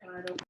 And I don't.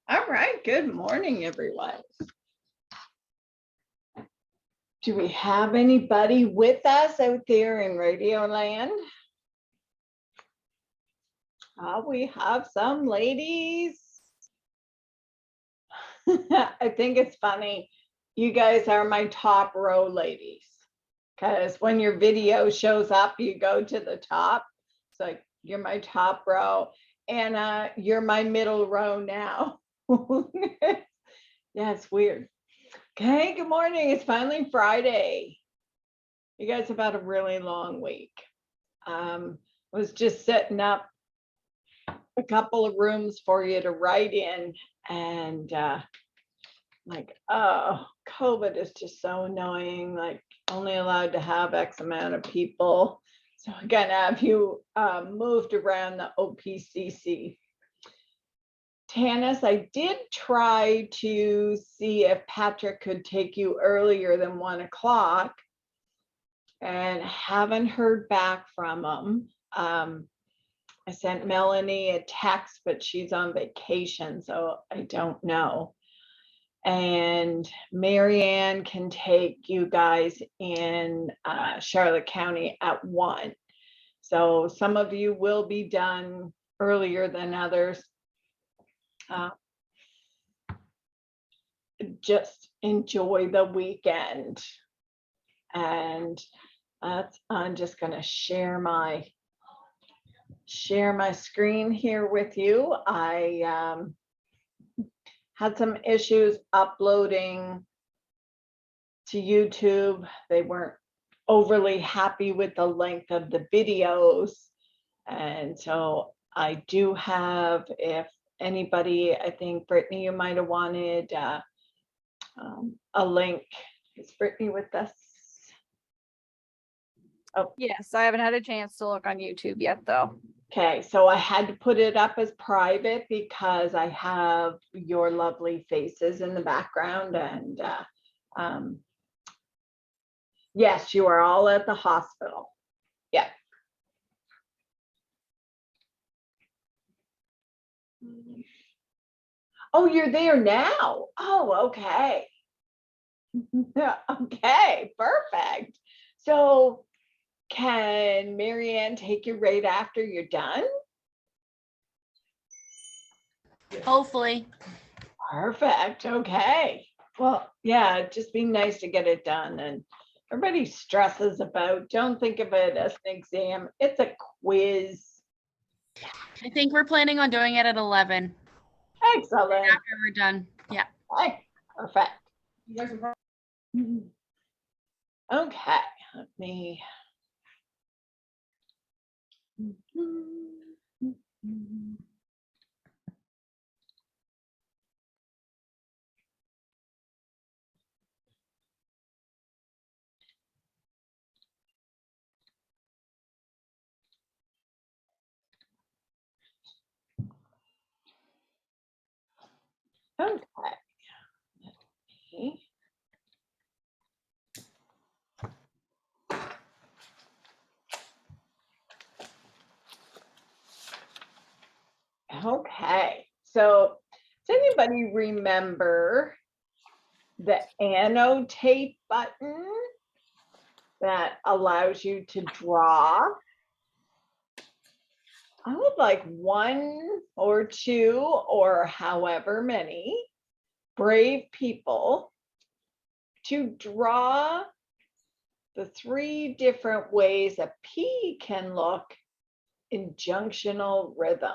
All right, good morning, everyone. Do we have anybody with us out there in Radio Land? We have some ladies. I think it's funny. You guys are my top row ladies, because when your video shows up, you go to the top. It's like, you're my top row, and you're my middle row now. Yeah, it's weird. Okay, good morning. It's finally Friday. You guys have had a really long week. Was just setting up a couple of rooms for you to write in, and like, oh, COVID is just so annoying, like only allowed to have X amount of people. So I'm gonna have you moved around the OPCC. Tanis, I did try to see if Patrick could take you earlier than 1 o'clock. and haven't heard back from them. I sent Melanie a text, but she's on vacation, so I don't know. And Marianne can take you guys in Charlotte County at 1. So some of you will be done earlier than others. Just enjoy the weekend. And I'm just going to share my screen here with you. I had some issues uploading to YouTube. They weren't overly happy with the length of the videos. And so I do have, if anybody, I think Brittany, you might have wanted a link. Is Brittany with us? Oh, yes, I haven't had a chance to look on YouTube yet, though. Okay, so I had to put it up as private because I have your lovely faces in the background. And yes, you are all at the hospital. Yeah. Oh, you're there now. Oh, okay. Okay, perfect. So can Marianne take you right after you're done? Hopefully. Perfect. Okay. Well, yeah, just be nice to get it done. And everybody stresses about, don't think of it as an exam. It's a quiz. I think we're planning on doing it at 11. Excellent. After we're done. Yeah. Okay, perfect. Okay, let me. Okay. Okay, so does anybody remember the annotate button that allows you to draw? I would like 1 or 2 or however many brave people to draw the 3 different ways a P can look in junctional rhythm.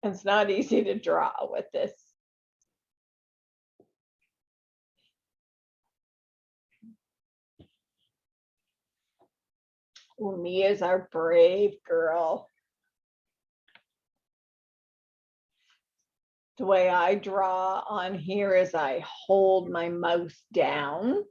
It's not easy to draw with this. Well, Mia's our brave girl. The way I draw on here is I hold my mouse down.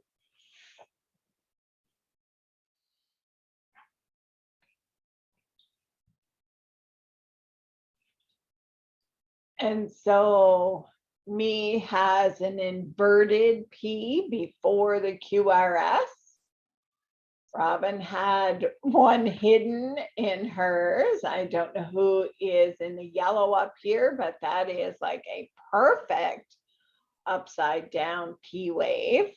And so Mi has an inverted P before the QRS. Robin had one hidden in hers. I don't know who is in the yellow up here, but that is like a perfect upside down P wave.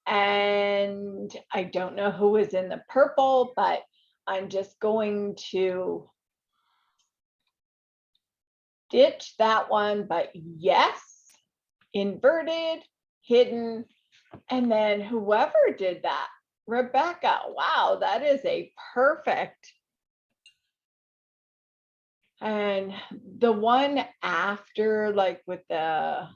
And I don't know who is in the purple, but I'm just going to ditch that one, but yes, inverted, hidden, and then whoever did that, Rebecca, wow, that is a perfect. And the one after, like with the,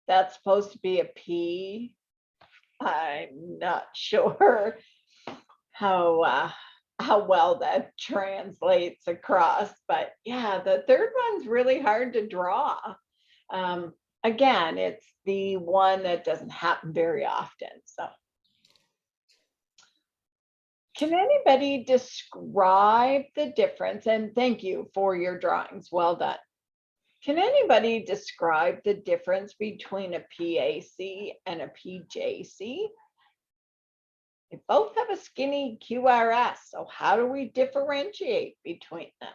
that's supposed to be a P. I'm not sure how well that translates across, but yeah, the third one's really hard to draw. Again, it's the one that doesn't happen very often. So, Can anybody describe the difference? And thank you for your drawings. Well done. Can anybody describe the difference between a PAC and a PJC? They both have a skinny QRS, so how do we differentiate between them?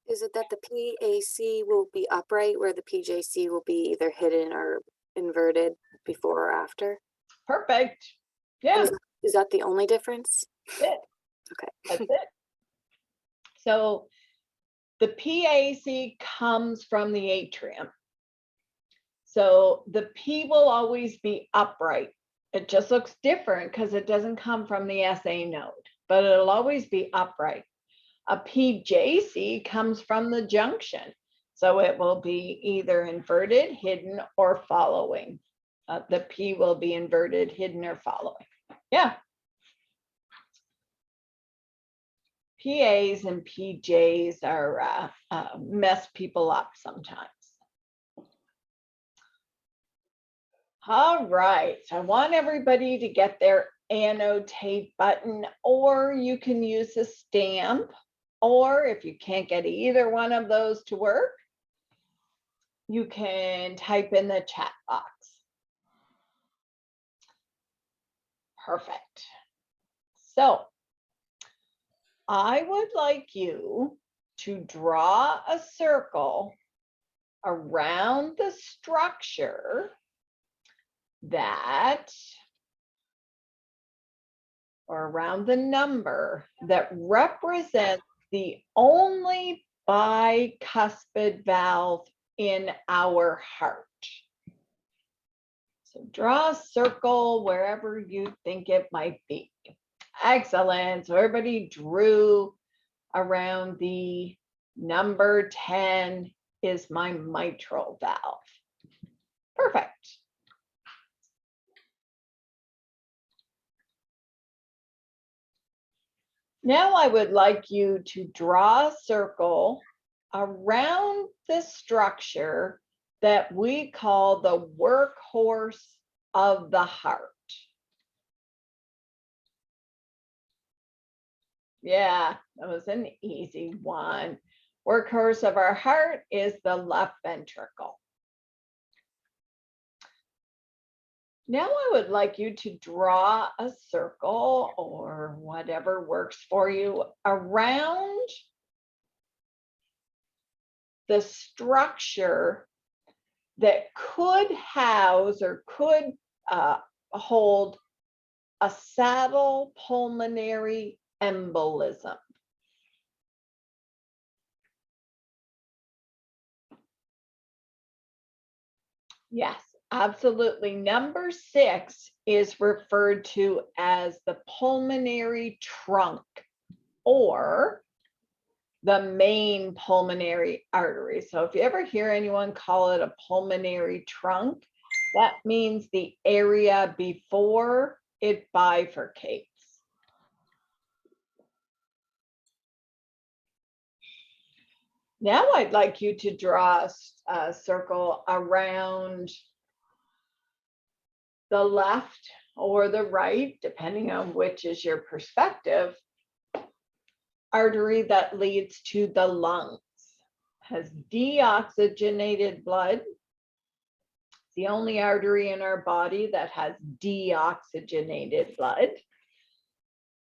Is it that the PAC will be upright where the PJC will be either hidden or inverted before or after? Perfect. Yeah, Is that the only difference? that's it. Okay. That's it. So the PAC comes from the atrium. So the P will always be upright. It just looks different because it doesn't come from the SA node, but it'll always be upright. A PJC comes from the junction. So it will be either inverted, hidden, or following. The P will be inverted, hidden, or following. Yeah. PAs and PJs are mess people up sometimes. All right, so I want everybody to get their annotate button, or you can use a stamp, or if you can't get either one of those to work, you can type in the chat box. Perfect. So I would like you to draw a circle around the structure that, or around the number that represents the only bicuspid valve in our heart. So draw a circle wherever you think it might be. Excellent. So everybody drew around the number 10 is my mitral valve. Perfect. Now I would like you to draw a circle around the structure that we call the workhorse of the heart. Yeah, that was an easy one. Workhorse of our heart is the left ventricle. Now I would like you to draw a circle or whatever works for you around the structure that could house or could hold a saddle pulmonary embolism. Yes, absolutely. Number 6 is referred to as the pulmonary trunk or the main pulmonary artery. So if you ever hear anyone call it a pulmonary trunk, that means the area before it bifurcates. Now I'd like you to draw a circle around the left or the right, depending on which is your perspective, artery that leads to the lungs. Has deoxygenated blood. It's the only artery in our body that has deoxygenated blood.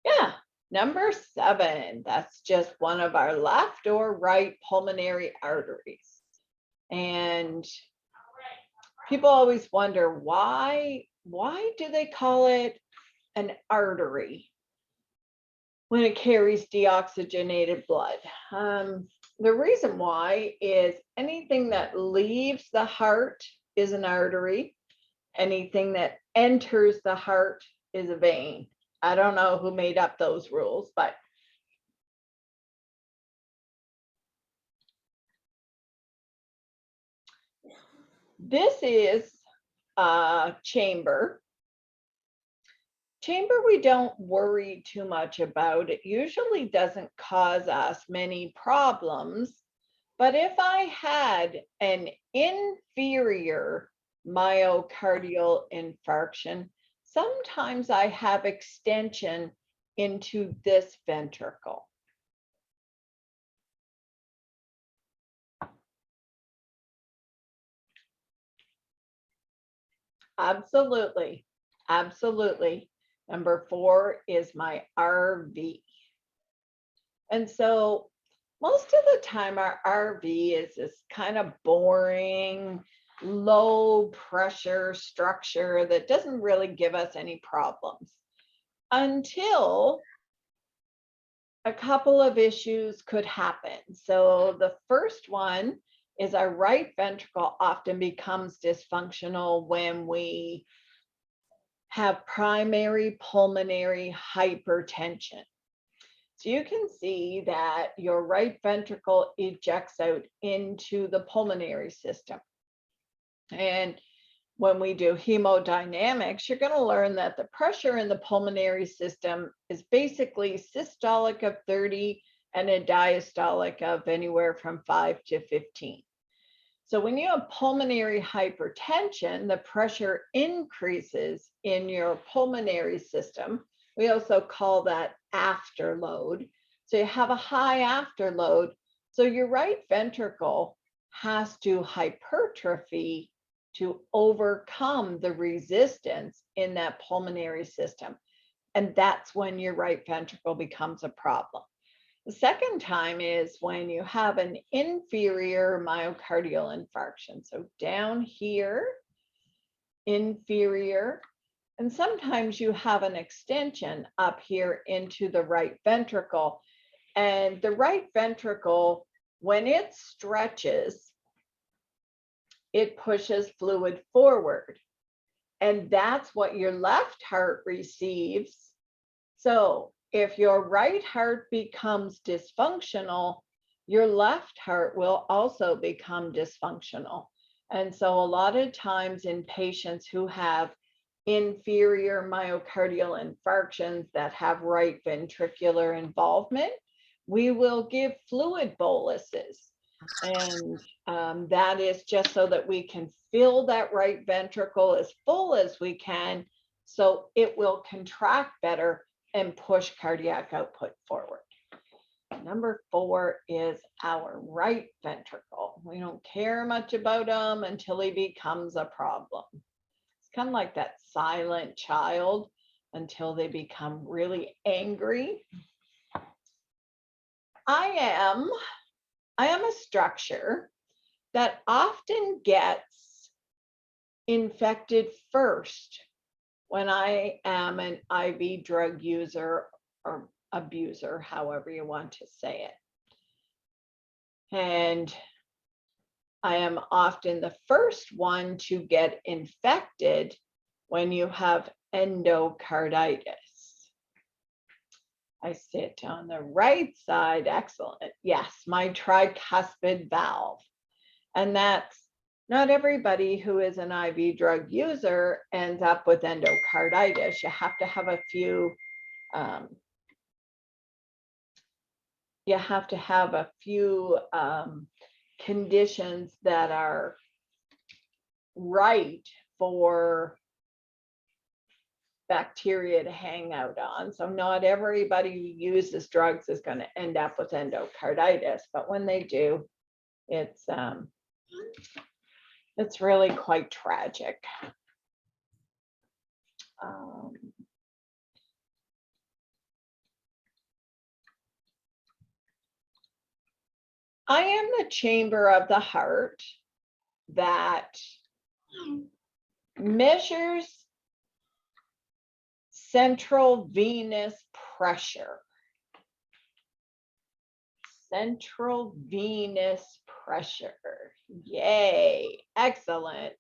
Yeah. Number 7, that's just one of our left or right pulmonary arteries. And people always wonder why do they call it an artery when it carries deoxygenated blood? The reason why is anything that leaves the heart is an artery. Anything that enters the heart is a vein. I don't know who made up those rules, but this is a chamber. Chamber we don't worry too much about. It usually doesn't cause us many problems. But if I had an inferior myocardial infarction, sometimes I have extension into this ventricle. Absolutely, absolutely. Number 4 is my RV. And so most of the time our RV is this kind of boring, low pressure structure that doesn't really give us any problems until a couple of issues could happen. So the first one is our right ventricle often becomes dysfunctional when we have primary pulmonary hypertension. So you can see that your right ventricle ejects out into the pulmonary system. And when we do hemodynamics, you're going to learn that the pressure in the pulmonary system is basically systolic of 30 and a diastolic of anywhere from 5 to 15. So when you have pulmonary hypertension, the pressure increases in your pulmonary system. We also call that afterload. So you have a high afterload. So your right ventricle has to hypertrophy to overcome the resistance in that pulmonary system. And that's when your right ventricle becomes a problem. The second time is when you have an inferior myocardial infarction. So down here, inferior, and sometimes you have an extension up here into the right ventricle. And the right ventricle, when it stretches, it pushes fluid forward. And that's what your left heart receives. So if your right heart becomes dysfunctional, your left heart will also become dysfunctional. And so a lot of times in patients who have inferior myocardial infarctions that have right ventricular involvement, we will give fluid boluses. And that is just so that we can fill that right ventricle as full as we can, so it will contract better and push cardiac output forward. Number 4 is our right ventricle. We don't care much about him until he becomes a problem. It's kind of like that silent child until they become really angry. I am a structure that often gets infected first when I am an IV drug user or abuser, however you want to say it. And I am often the first one to get infected when you have endocarditis. I sit on the right side, excellent. Yes, my tricuspid valve. And that's not everybody who is an IV drug user ends up with endocarditis. You have to have a few, conditions that are right for bacteria to hang out on. So not everybody who uses drugs is going to end up with endocarditis, but when they do, it's really quite tragic. I am the chamber of the heart that measures central venous pressure. Central venous pressure. Yay, excellent.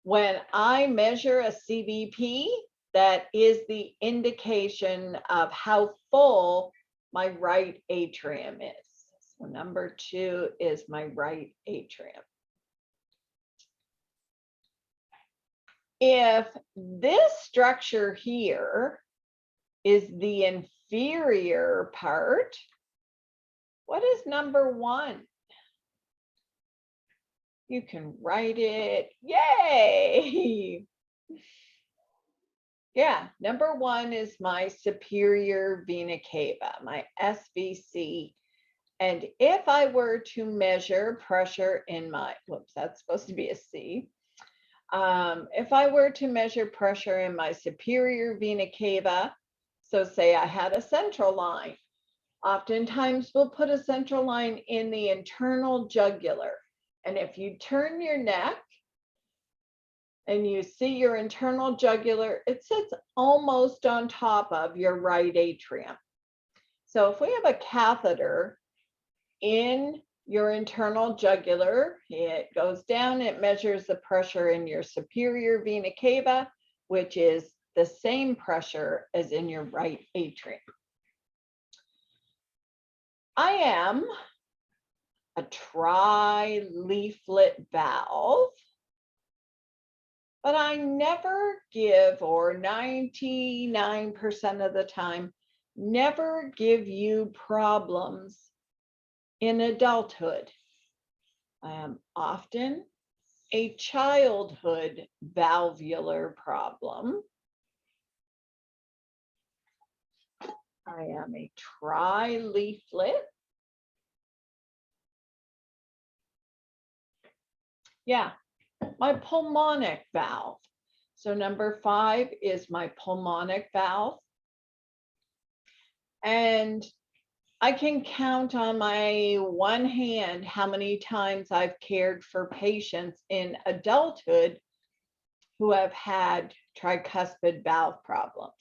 When I measure a CVP, that is the indication of how full my right atrium is. So number 2 is my right atrium. If this structure here is the inferior part, what is number 1? You can write it. Yay! Yeah, number one is my superior vena cava, my SVC. And if I were to measure pressure in my, whoops, that's supposed to be a C. If I were to measure pressure in my superior vena cava, so say I had a central line, oftentimes we'll put a central line in the internal jugular. And if you turn your neck and you see your internal jugular, it sits almost on top of your right atrium. So if we have a catheter in your internal jugular, it goes down, it measures the pressure in your superior vena cava, which is the same pressure as in your right atrium. I am a tri-leaflet valve, but I never give, or 99% of the time, never give you problems in adulthood. I am often a childhood valvular problem. I am a tri-leaflet. Yeah, my pulmonic valve. So number 5 is my pulmonic valve. And I can count on my one hand how many times I've cared for patients in adulthood who have had tricuspid valve problems.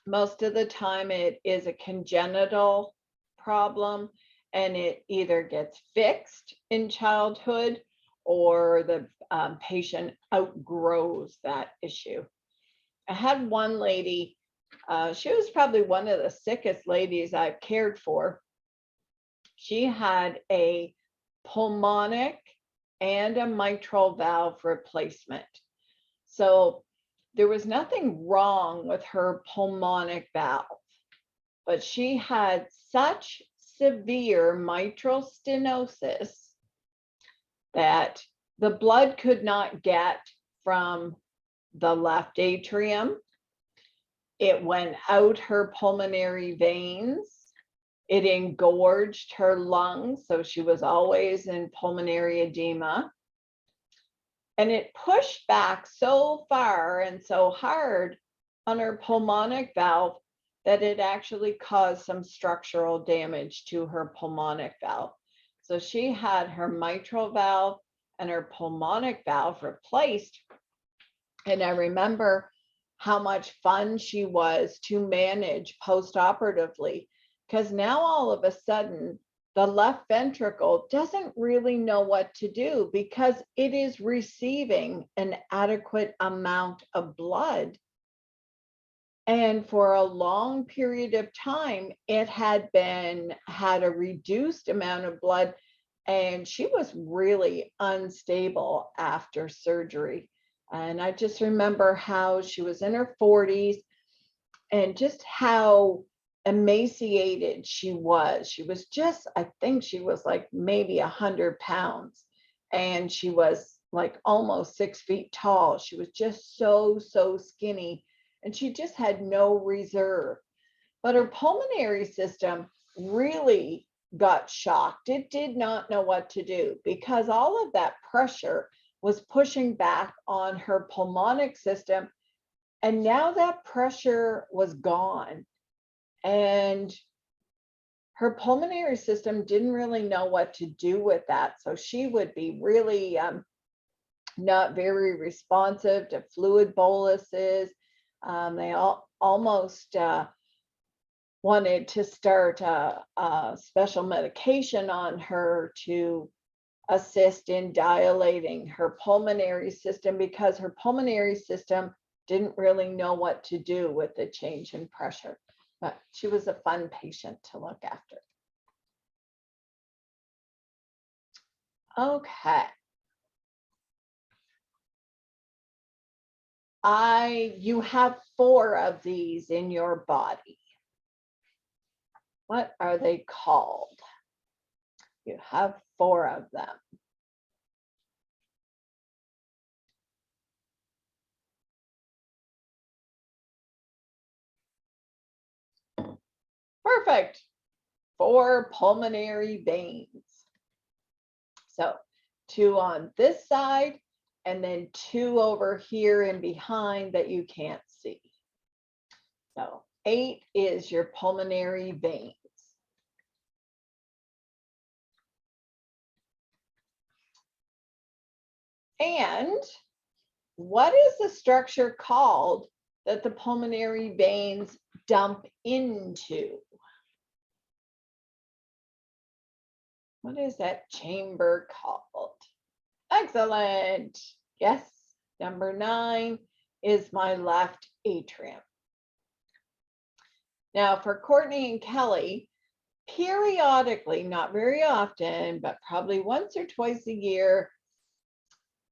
Most of the time it is a congenital problem, and it either gets fixed in childhood or the patient outgrows that issue. I had one lady, she was probably one of the sickest ladies I've cared for. She had a pulmonic and a mitral valve replacement. So there was nothing wrong with her pulmonic valve, but she had such severe mitral stenosis that the blood could not get from the left atrium. It went out her pulmonary veins. It engorged her lungs, so she was always in pulmonary edema. And it pushed back so far and so hard on her pulmonic valve that it actually caused some structural damage to her pulmonic valve. So she had her mitral valve and her pulmonic valve replaced. And I remember how much fun she was to manage post-operatively, because now all of a sudden, the left ventricle doesn't really know what to do because it is receiving an adequate amount of blood. And for a long period of time, it had a reduced amount of blood, and she was really unstable after surgery. And I just remember how she was in her 40s and just how emaciated she was. She was just, I think she was like maybe 100 pounds, and she was like almost 6 feet tall. She was just so skinny, and she just had no reserve. But her pulmonary system really got shocked. It did not know what to do because all of that pressure was pushing back on her pulmonic system. And now that pressure was gone. And her pulmonary system didn't really know what to do with that. So she would be really not very responsive to fluid boluses. They almost wanted to start a special medication on her to assist in dilating her pulmonary system because her pulmonary system didn't really know what to do with the change in pressure. But she was a fun patient to look after. Okay. You have 4 of these in your body. What are they called? You have 4 of them. Perfect. 4 pulmonary veins. So 2 on this side and then 2 over here and behind that you can't see. So 8 is your pulmonary veins. And what is the structure called that the pulmonary veins dump into? What is that chamber called? Excellent. Yes, number 9 is my left atrium. Now for Courtney and Kelly, periodically, not very often, but probably once or twice a year,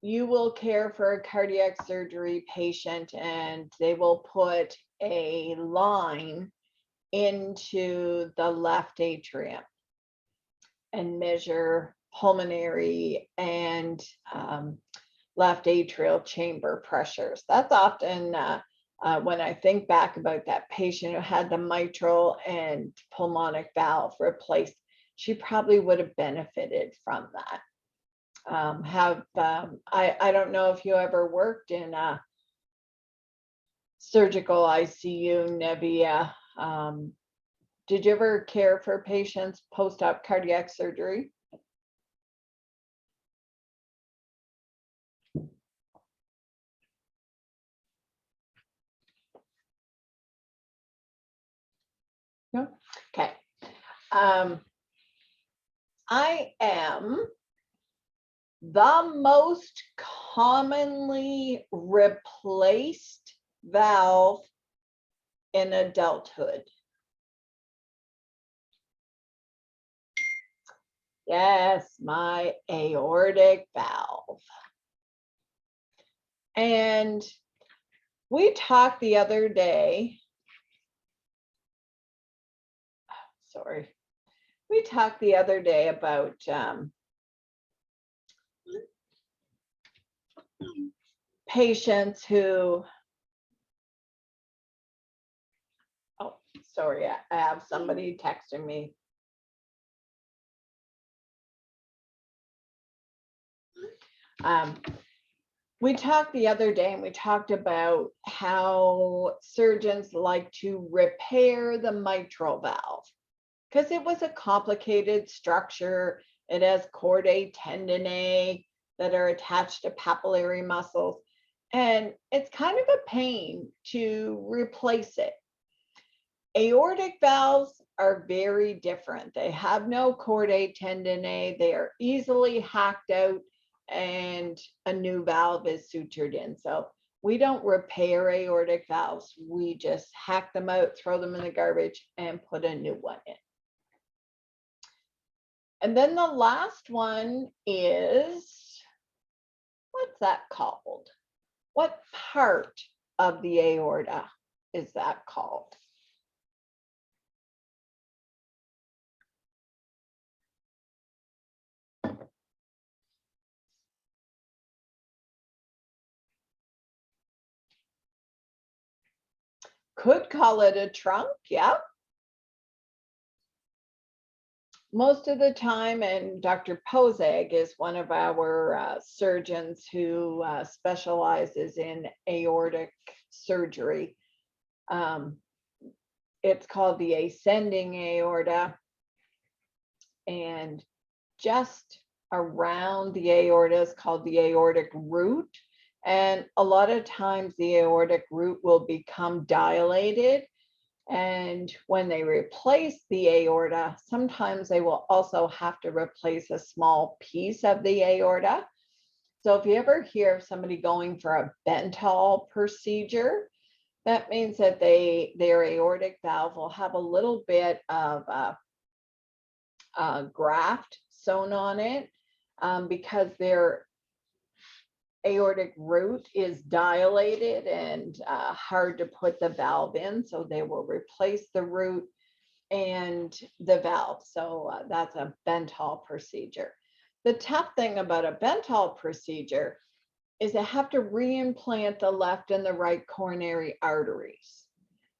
you will care for a cardiac surgery patient and they will put a line into the left atrium and measure pulmonary and left atrial chamber pressures. That's often when I think back about that patient who had the mitral and pulmonic valve replaced, she probably would have benefited from that. I don't know if you ever worked in a surgical ICU, Nevia. Did you ever care for patients post-op cardiac surgery? No? Okay. I am the most commonly replaced valve in adulthood. Yes, my aortic valve. And we talked the other day, we talked the other day about patients who, oh, sorry, I have somebody texting me. We talked the other day and we talked about how surgeons like to repair the mitral valve because it was a complicated structure. It has chordae tendineae that are attached to papillary muscles, and it's kind of a pain to replace it. Aortic valves are very different. They have no chordae tendineae. They are easily hacked out and a new valve is sutured in. So we don't repair aortic valves. We just hack them out, throw them in the garbage and put a new one in. And then the last one is, what's that called? What part of the aorta is that called? Could call it a trunk, yeah. Most of the time, and Dr. Pozag is one of our surgeons who specializes in aortic surgery. It's called the ascending aorta, and just around the aorta is called the aortic root. And a lot of times the aortic root will become dilated. And when they replace the aorta, sometimes they will also have to replace a small piece of the aorta. So if you ever hear of somebody going for a Bentall procedure, that means that their aortic valve will have a little bit of graft sewn on it because their aortic root is dilated and hard to put the valve in. So they will replace the root and the valve. So that's a Bentall procedure. The tough thing about a Bentall procedure is they have to reimplant the left and the right coronary arteries.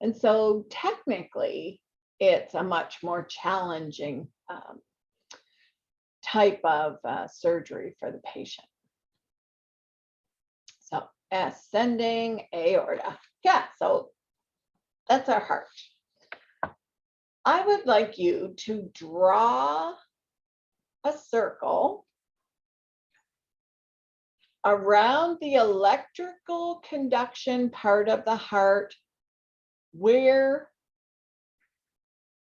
And so technically, it's a much more challenging type of surgery for the patient. So ascending aorta. Yeah, so that's our heart. I would like you to draw a circle around the electrical conduction part of the heart where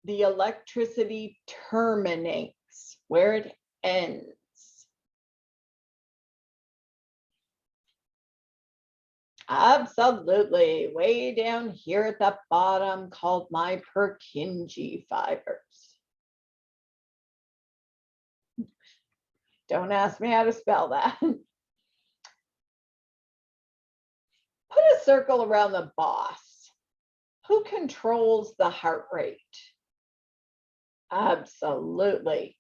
the electricity terminates, where it ends. Absolutely, way down here at the bottom, called my Purkinje fibers. Don't ask me how to spell that. Put a circle around the boss. Who controls the heart rate? Absolutely.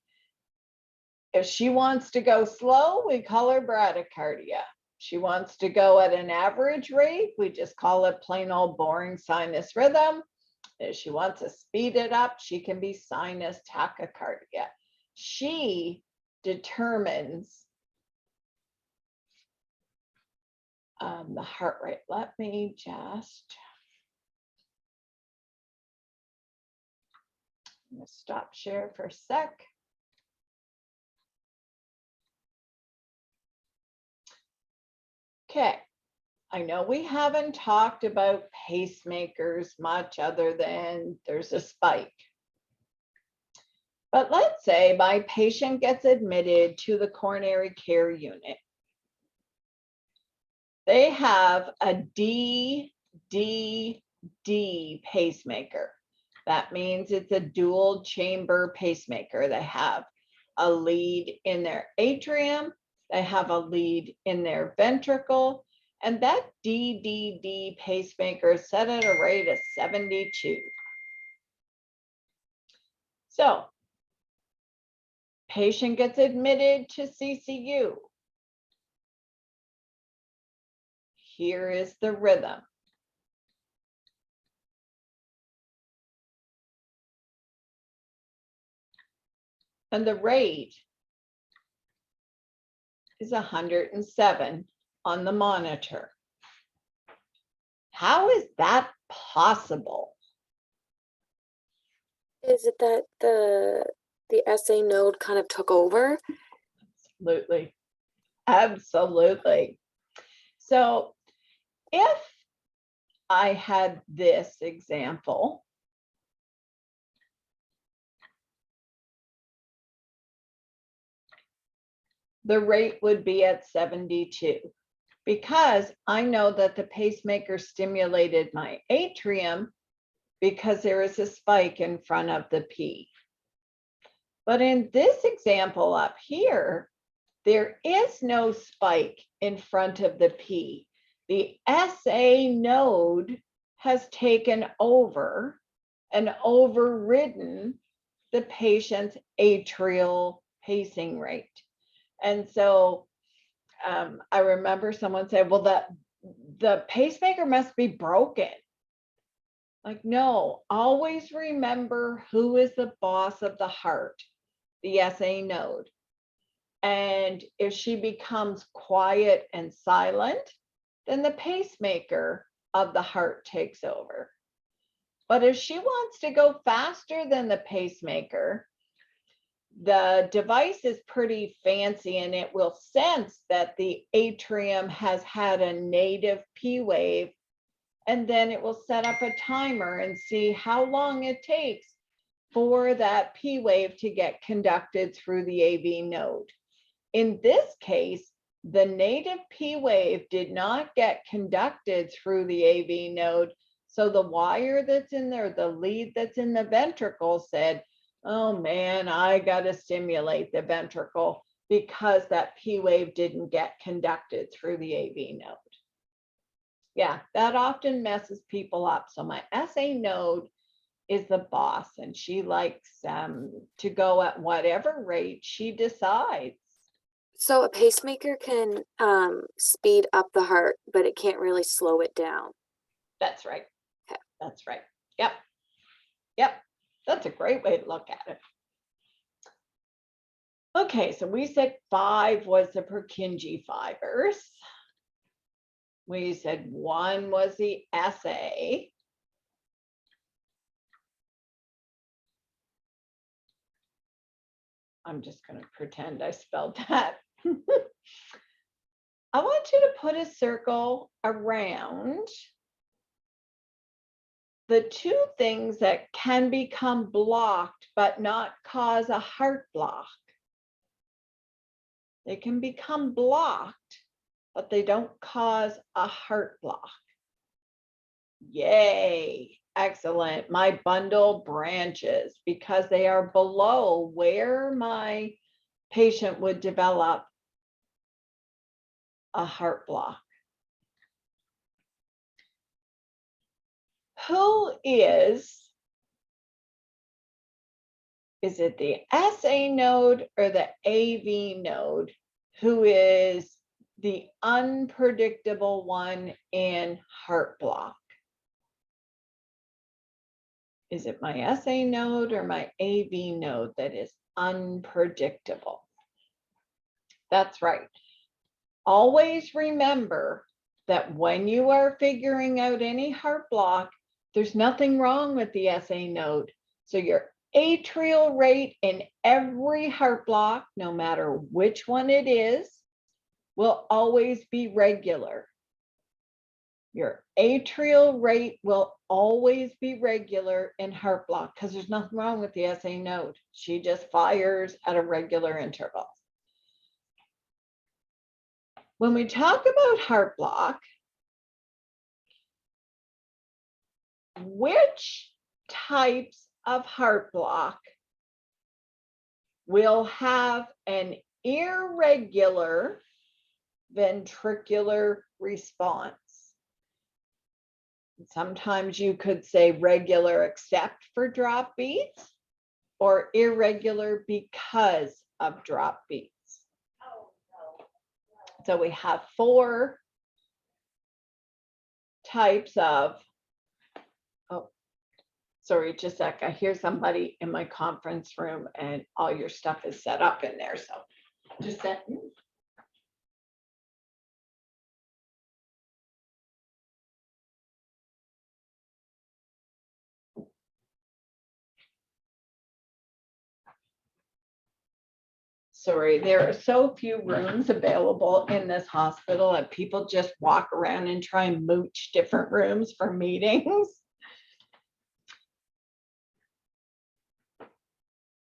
If she wants to go slow, we call her bradycardia. She wants to go at an average rate, we just call it plain old boring sinus rhythm. If she wants to speed it up, she can be sinus tachycardia. She determines the heart rate. Let me just I'm gonna stop share for a sec. Okay, I know we haven't talked about pacemakers much other than there's a spike. But let's say my patient gets admitted to the coronary care unit. They have a DDD pacemaker. That means it's a dual chamber pacemaker. They have a lead in their atrium. They have a lead in their ventricle, and that DDD pacemaker is set at a rate of 72. So, patient gets admitted to CCU. Here is the rhythm. And the rate is 107 on the monitor. How is that possible? Is it that the SA node kind of took over? Absolutely. Absolutely. So if I had this example, the rate would be at 72 because I know that the pacemaker stimulated my atrium because there is a spike in front of the P. But in this example up here, there is no spike in front of the P. The SA node has taken over and overridden the patient's atrial pacing rate. And so I remember someone said, well, the pacemaker must be broken. Like, no, always remember who is the boss of the heart, the SA node. And if she becomes quiet and silent, then the pacemaker of the heart takes over. But if she wants to go faster than the pacemaker, the device is pretty fancy and it will sense that the atrium has had a native P wave, and then it will set up a timer and see how long it takes for that P wave to get conducted through the AV node. In this case, the native P wave did not get conducted through the AV node. So the wire that's in there, the lead that's in the ventricle said, oh man, I got to stimulate the ventricle because that P wave didn't get conducted through the AV node. Yeah, that often messes people up. So my SA node is the boss and she likes to go at whatever rate she decides. So a pacemaker can speed up the heart, but it can't really slow it down. That's right. Okay. That's right. Yep. Yep. That's a great way to look at it. Okay, so we said 5 was the Purkinje fibers. We said 1 was the SA. I'm just going to pretend I spelled that. I want you to put a circle around the 2 things that can become blocked but not cause a heart block. They can become blocked, but they don't cause a heart block. Yay, excellent. My bundle branches because they are below where my patient would develop a heart block. Who is it the SA node or the AV node who is the unpredictable one in heart block? Is it my SA node or my AV node that is unpredictable? That's right. Always remember that when you are figuring out any heart block, there's nothing wrong with the SA node. So your atrial rate in every heart block, no matter which one it is, will always be regular. Your atrial rate will always be regular in heart block because there's nothing wrong with the SA node. She just fires at a regular interval. When we talk about heart block, which types of heart block will have an irregular ventricular response? Sometimes you could say regular except for drop beats or irregular because of drop beats. So we have 4 types of, oh, sorry, just a sec. I hear somebody in my conference room and all your stuff is set up in there. So just that. Sorry, there are so few rooms available in this hospital that people just walk around and try and mooch different rooms for meetings.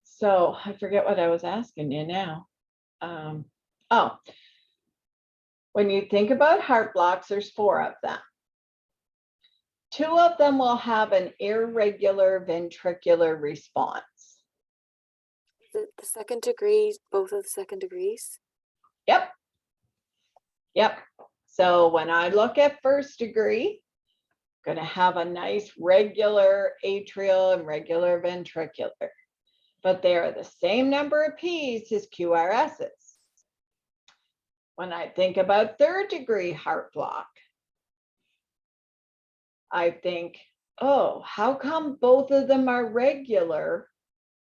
So I forget what I was asking you now. Oh, when you think about heart blocks, there's 4 of them. 2 of them will have an irregular ventricular response. The second degree, both of the second degrees? Yep. Yep. So when I look at first degree, I'm going to have a nice regular atrial and regular ventricular, but they are the same number of P's as QRS's. When I think about third degree heart block, I think, oh, how come both of them are regular?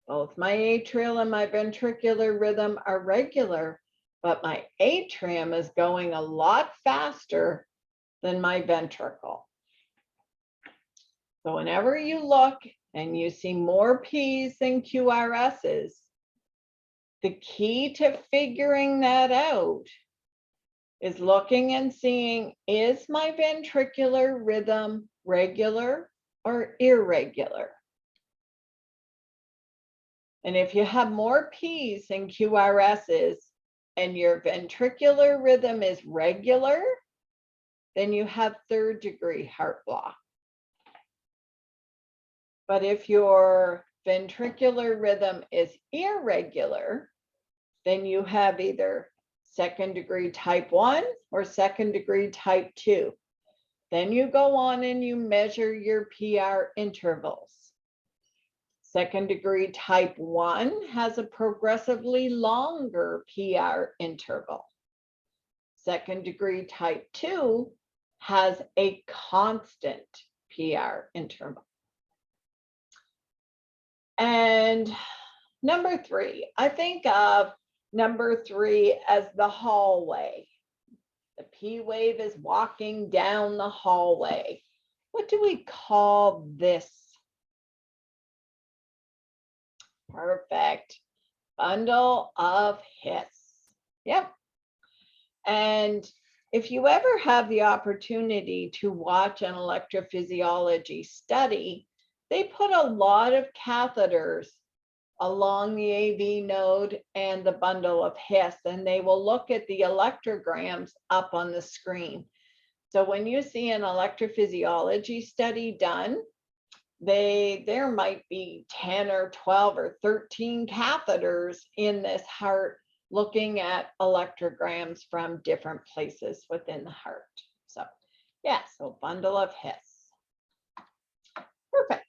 Both my atrial and my ventricular rhythm are regular, but my atrium is going a lot faster than my ventricle. So whenever you look and you see more P's than QRS's, the key to figuring that out is looking and seeing, is my ventricular rhythm regular or irregular? And if you have more P's than QRS's and your ventricular rhythm is regular, then you have third degree heart block. But if your ventricular rhythm is irregular, then you have either second degree type 1 or second degree type 2. Then you go on and you measure your PR intervals. Second degree type 1 has a progressively longer PR interval. Second degree type 2 has a constant PR interval. And number 3, I think of number 3 as the hallway. The P wave is walking down the hallway. What do we call this? Perfect. Bundle of His. Yep. And if you ever have the opportunity to watch an electrophysiology study, they put a lot of catheters along the AV node and the bundle of His, and they will look at the electrograms up on the screen. So when you see an electrophysiology study done, there might be 10 or 12 or 13 catheters in this heart looking at electrograms from different places within the heart. So yeah, so bundle of His. Perfect.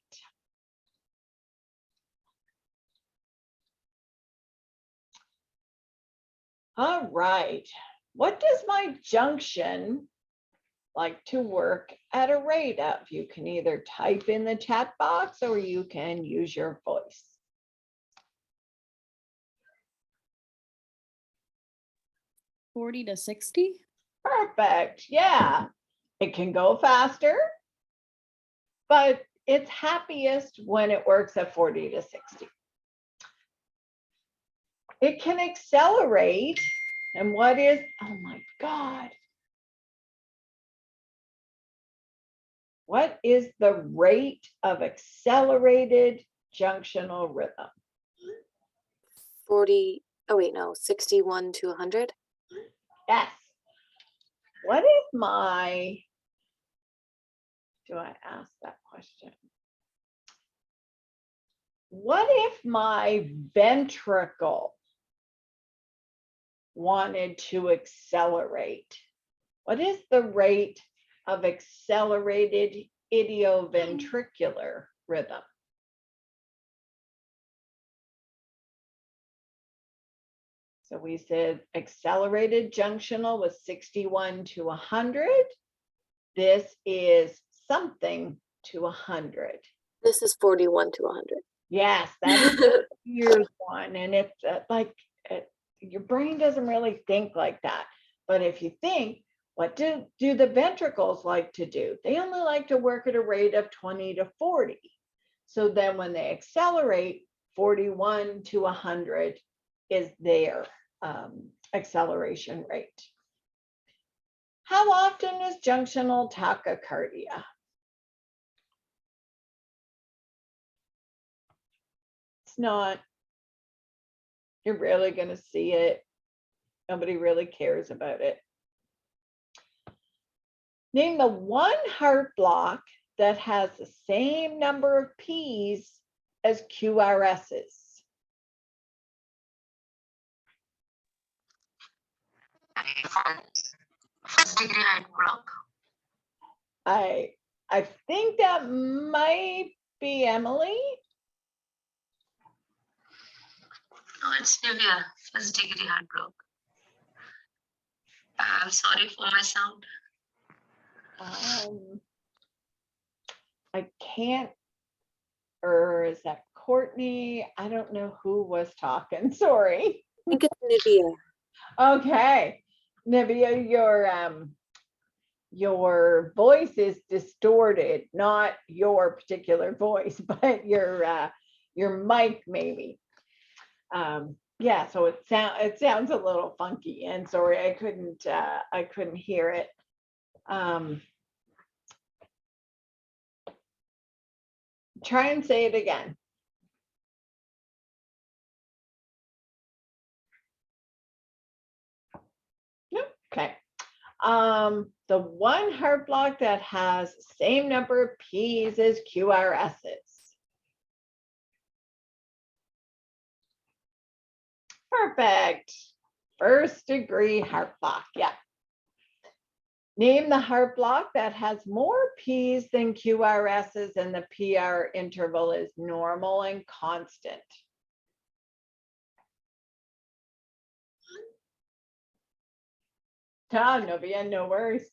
All right. What does my junction like to work at a rate of? You can either type in the chat box or you can use your voice. 40 to 60? Perfect. Yeah. It can go faster, but it's happiest when it works at 40 to 60. It can accelerate. And what is, oh my God. What is the rate of accelerated junctional rhythm? 40, oh wait, no, 61 to 100. Yes. What if my, do I ask that question? What if my ventricle wanted to accelerate? What is the rate of accelerated idioventricular rhythm? So we said accelerated junctional was 61 to 100. This is something to 100. This is 41 to 100. Yes, that is the years one. And it's your brain doesn't really think like that. But if you think, what do the ventricles like to do? They only like to work at a rate of 20 to 40. So then when they accelerate, 41 to 100 is their acceleration rate. How often is junctional tachycardia? It's not, you're rarely going to see it. Nobody really cares about it. Name the one heart block that has the same number of P's as QRS's. First degree heart block. I think that might be Emily. No, it's Nivea, first degree heart block. I'm sorry for my sound. I can't, or is that Courtney? I don't know who was talking. Sorry. I think it's Nivea. Okay, Nivea, your voice is distorted, not your particular voice, but your mic maybe. Yeah, so it sounds a little funky, and sorry, I couldn't hear it. Try and say it again. Okay. The one heart block that has the same number of P's as QRS's. Perfect. First degree heart block. Yeah. Name the heart block that has more P's than QRS's and the PR interval is normal and constant. Novia, no worries.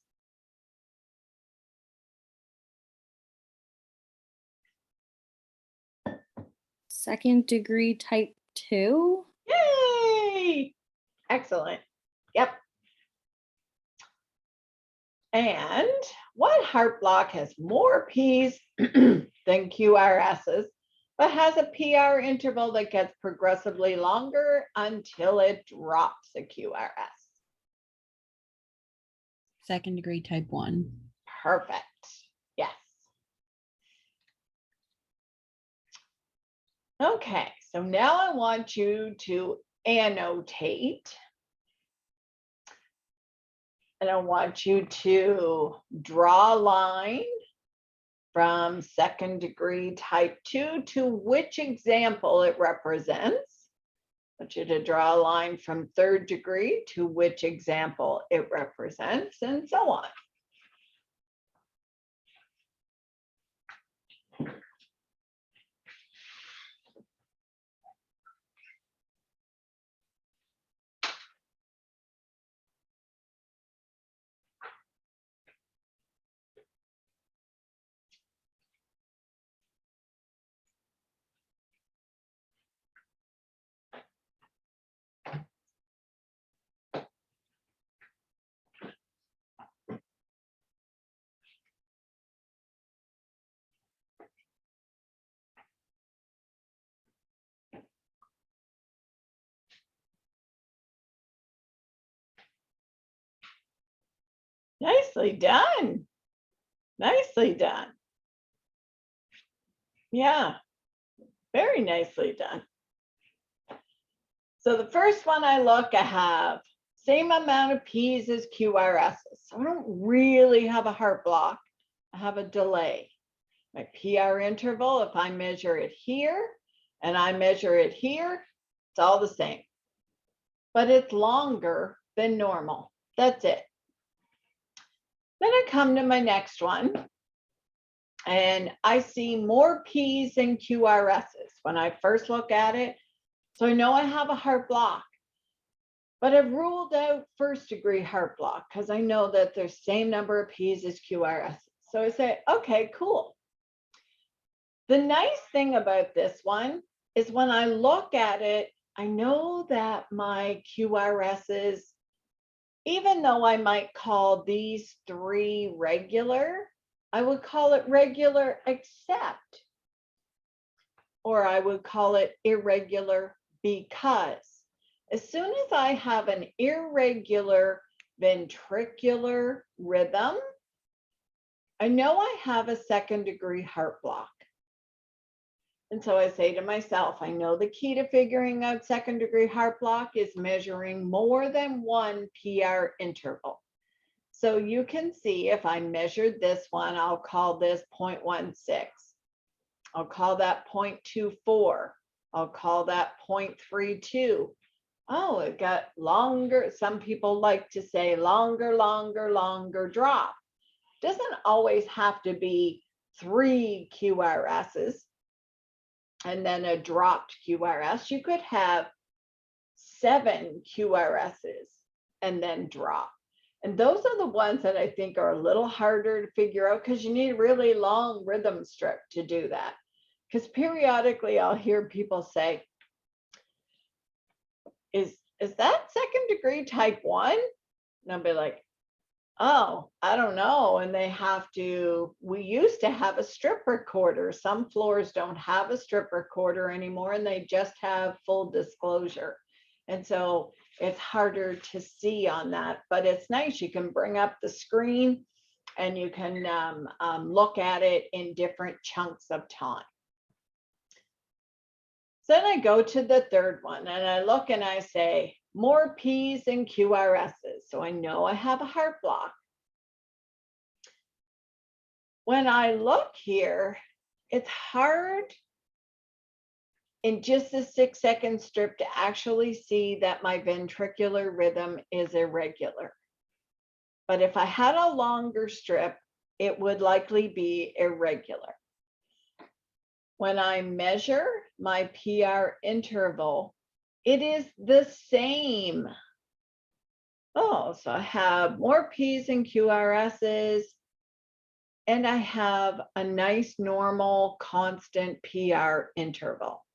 Second degree type 2. Yay! Excellent. Yep. And what heart block has more P's than QRSs, but has a PR interval that gets progressively longer until it drops a QRS? Second degree type 1. Perfect. Yes. Okay, so now I want you to annotate. And I want you to draw a line from second degree type 2 to which example it represents. I want you to draw a line from third degree to which example it represents, and so on. Nicely done. Nicely done. Yeah, very nicely done. So the first one I look, I have same amount of P's as QRSs. So I don't really have a heart block. I have a delay. My PR interval, if I measure it here and I measure it here, it's all the same. But it's longer than normal. That's it. Then I come to my next one, and I see more P's than QRSs when I first look at it. So I know I have a heart block, but I've ruled out first degree heart block because I know that there's same number of P's as QRSs. So I say, okay, cool. The nice thing about this one is when I look at it, I know that my QRSs, even though I might call these three regular, I would call it regular except, or I would call it irregular because as soon as I have an irregular ventricular rhythm, I know I have a second degree heart block. And so I say to myself, I know the key to figuring out second degree heart block is measuring more than one PR interval. So you can see if I measured this one, I'll call this 0.16. I'll call that 0.24. I'll call that 0.32. Oh, it got longer. Some people like to say longer, longer, longer drop. Doesn't always have to be 3 QRSs and then a dropped QRS. You could have 7 QRSs and then drop. And those are the ones that I think are a little harder to figure out because you need a really long rhythm strip to do that. Because periodically I'll hear people say, is that second degree type 1? And I'll be like, oh, I don't know. And they have to, we used to have a strip recorder. Some floors don't have a strip recorder anymore and they just have full disclosure. And so it's harder to see on that, but it's nice. You can bring up the screen and you can look at it in different chunks of time. So then I go to the third one and I look and I say, more P's and QRSs. So I know I have a heart block. When I look here, it's hard in just a 6-second strip to actually see that my ventricular rhythm is irregular. But if I had a longer strip, it would likely be irregular. When I measure my PR interval, it is the same. Oh, so I have more P's and QRSs, and I have a nice normal constant PR interval.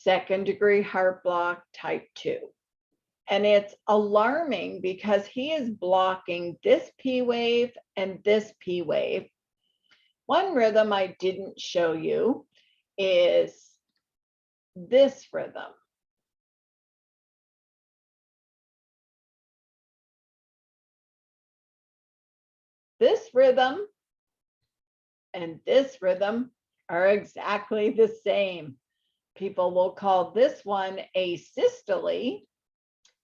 second degree heart block type 2. And it's alarming because he is blocking this P wave and this P wave. One rhythm I didn't show you is this rhythm. This rhythm and this rhythm are exactly the same. People will call this one asystole,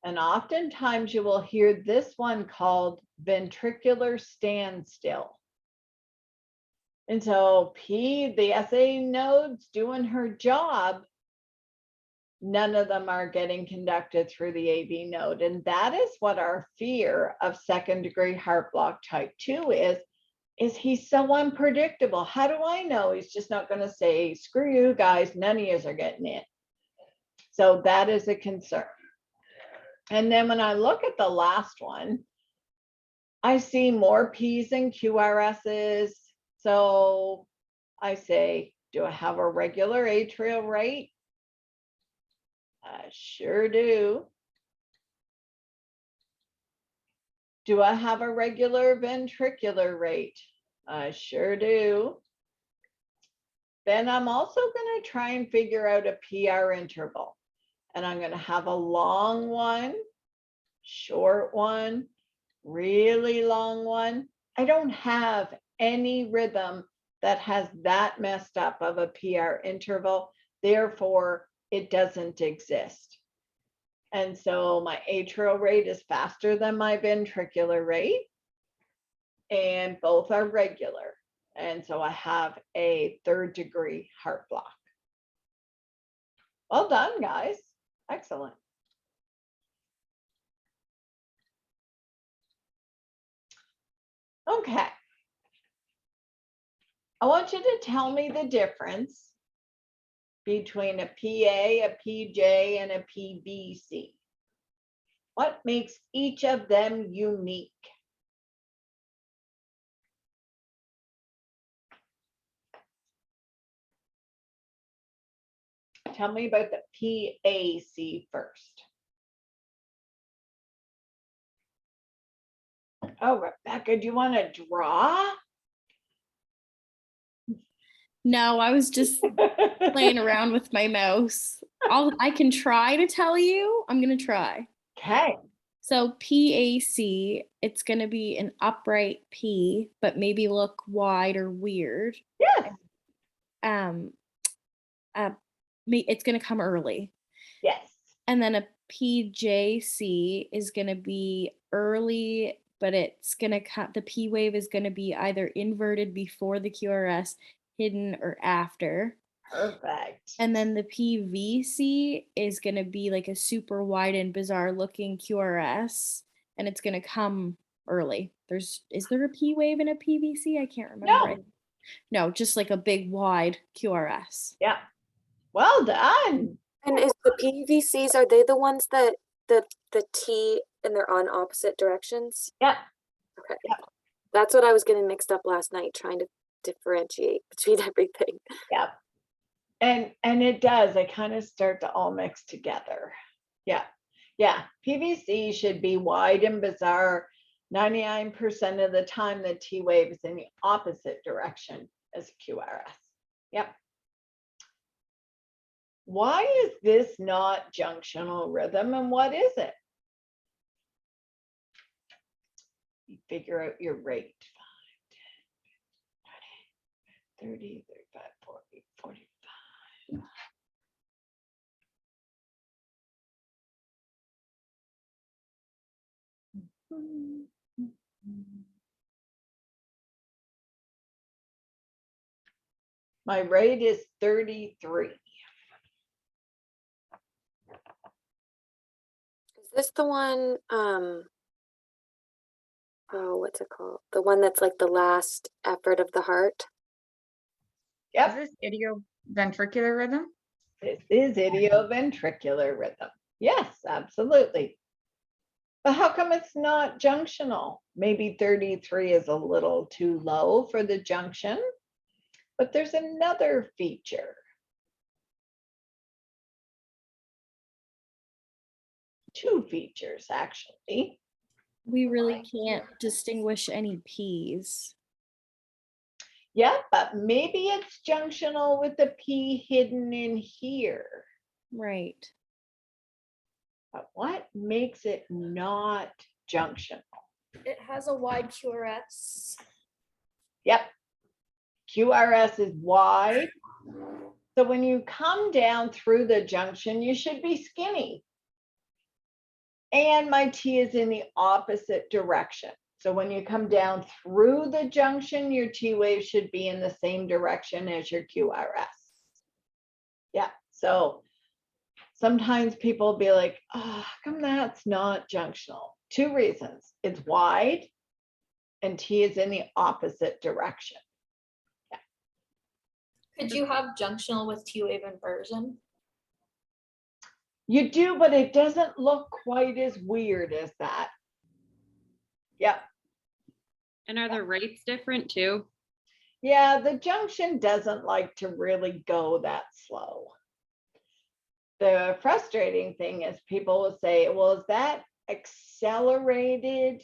and oftentimes you will hear this one called ventricular standstill. And so the SA node's doing her job. None of them are getting conducted through the AV node. And that is what our fear of second degree heart block type 2 is he's so unpredictable. How do I know he's just not going to say, screw you guys, none of you are getting in? So that is a concern. And then when I look at the last one, I see more P's and QRS's. So I say, do I have a regular atrial rate? I sure do. Do I have a regular ventricular rate? I sure do. Then I'm also going to try and figure out a PR interval. And I'm going to have a long one, short one, really long one. I don't have any rhythm that has that messed up of a PR interval. Therefore, it doesn't exist. And so my atrial rate is faster than my ventricular rate, and both are regular. And so I have a third degree heart block. Well done, guys. Excellent. Okay. I want you to tell me the difference between a PA, a PJ, and a PVC. What makes each of them unique? Tell me about the PAC first. Oh, Rebecca, do you want to draw? No, I was just playing around with my mouse. I can try to tell you. I'm going to try. Okay. So PAC, it's going to be an upright P, but maybe look wide or weird. Yes. It's going to come early. Yes. And then a PJC is going to be early, but it's going to come, the P wave is going to be either inverted before the QRS, hidden, or after. Perfect. And then the PVC is going to be like a super wide and bizarre looking QRS, and it's going to come early. Is there a P wave in a PVC? I can't remember. No, just like a big wide QRS. Yeah. Well done. And is the PVCs, are they the ones that the T and they're on opposite directions? Yeah. Okay. Yeah. That's what I was getting mixed up last night, trying to differentiate between everything. Yeah. And it does. They kind of start to all mix together. Yeah. Yeah. PVC should be wide and bizarre. 99% of the time, the T wave is in the opposite direction as QRS. Yep. Why is this not junctional rhythm, and what is it? You figure out your rate. 5, 10, 30, 35, 40, 45. My rate is 33. Is this the one, oh, what's it called? The one that's like the last effort of the heart? Yep. Is this idioventricular rhythm? This is idioventricular rhythm. Yes, absolutely. But how come it's not junctional? Maybe 33 is a little too low for the junction, but there's another feature. two features actually. We really can't distinguish any P's. Yeah, but maybe it's junctional with the P hidden in here. Right. But what makes it not junctional? It has a wide QRS. Yep. QRS is wide. So when you come down through the junction, you should be skinny. And my T is in the opposite direction. So when you come down through the junction, your T wave should be in the same direction as your QRS. Yeah, so sometimes people will be like, oh, how come that's not junctional? Two reasons. It's wide and T is in the opposite direction. Could you have junctional with T wave inversion? You do, but it doesn't look quite as weird as that. Yep. And are the rates different too? Yeah, the junction doesn't like to really go that slow. The frustrating thing is people will say, well, is that accelerated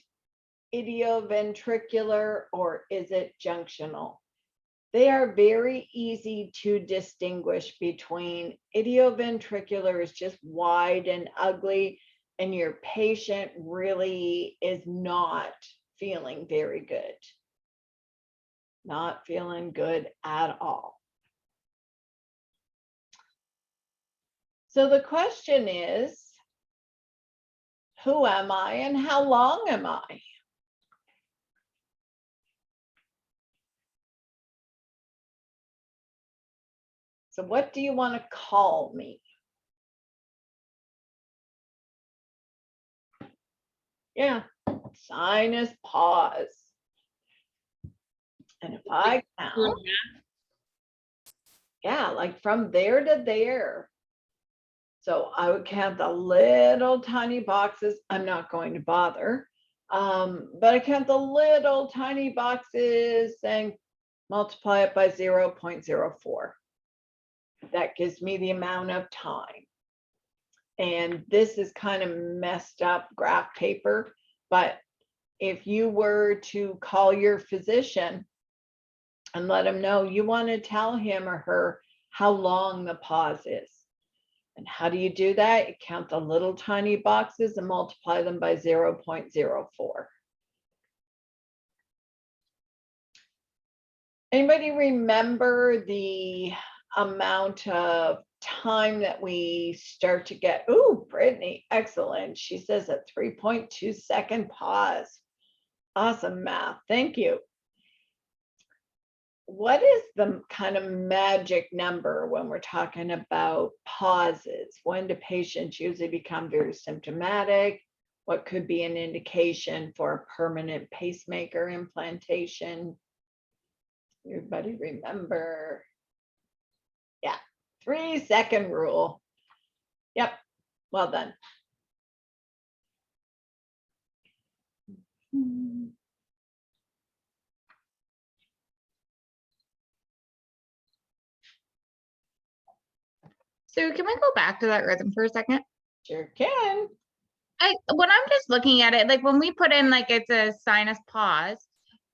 idioventricular or is it junctional? They are very easy to distinguish between idioventricular is just wide and ugly, and your patient really is not feeling very good. Not feeling good at all. So the question is, who am I and how long am I? So what do you want to call me? Yeah, sinus pause. And if I count, yeah, like from there to there. So I would count the little tiny boxes. I'm not going to bother. But I count the little tiny boxes and multiply it by 0.04. That gives me the amount of time. And this is kind of messed up graph paper, but if you were to call your physician and let him know you want to tell him or her how long the pause is. And how do you do that? You count the little tiny boxes and multiply them by 0.04. Anybody remember the amount of time that we start to get? Ooh, Brittany, excellent. She says a 3.2 second pause. Awesome math. Thank you. What is the kind of magic number when we're talking about pauses? When do patients usually become very symptomatic? What could be an indication for a permanent pacemaker implantation? Everybody remember? Yeah, 3-second rule. Yep, well done. So can we go back to that rhythm for a second? Sure can. When I'm just looking at it, like when we put in like it's a sinus pause,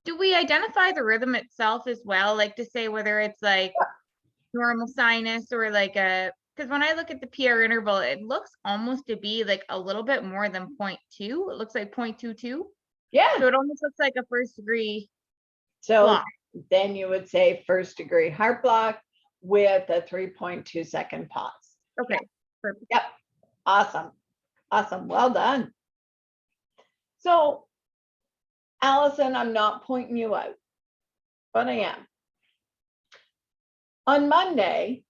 do we identify the rhythm itself as well? Like to say whether it's like normal sinus or like a, because when I look at the PR interval, it looks almost to be like a little bit more than 0.2. It looks like 0.22. Yeah. So it almost looks like a first degree So block. then you would say first degree heart block with a 3.2 second pause. Okay, perfect. Yep. Awesome. Awesome. Well done. So, Allison, I'm not pointing you out, but I am. On Monday,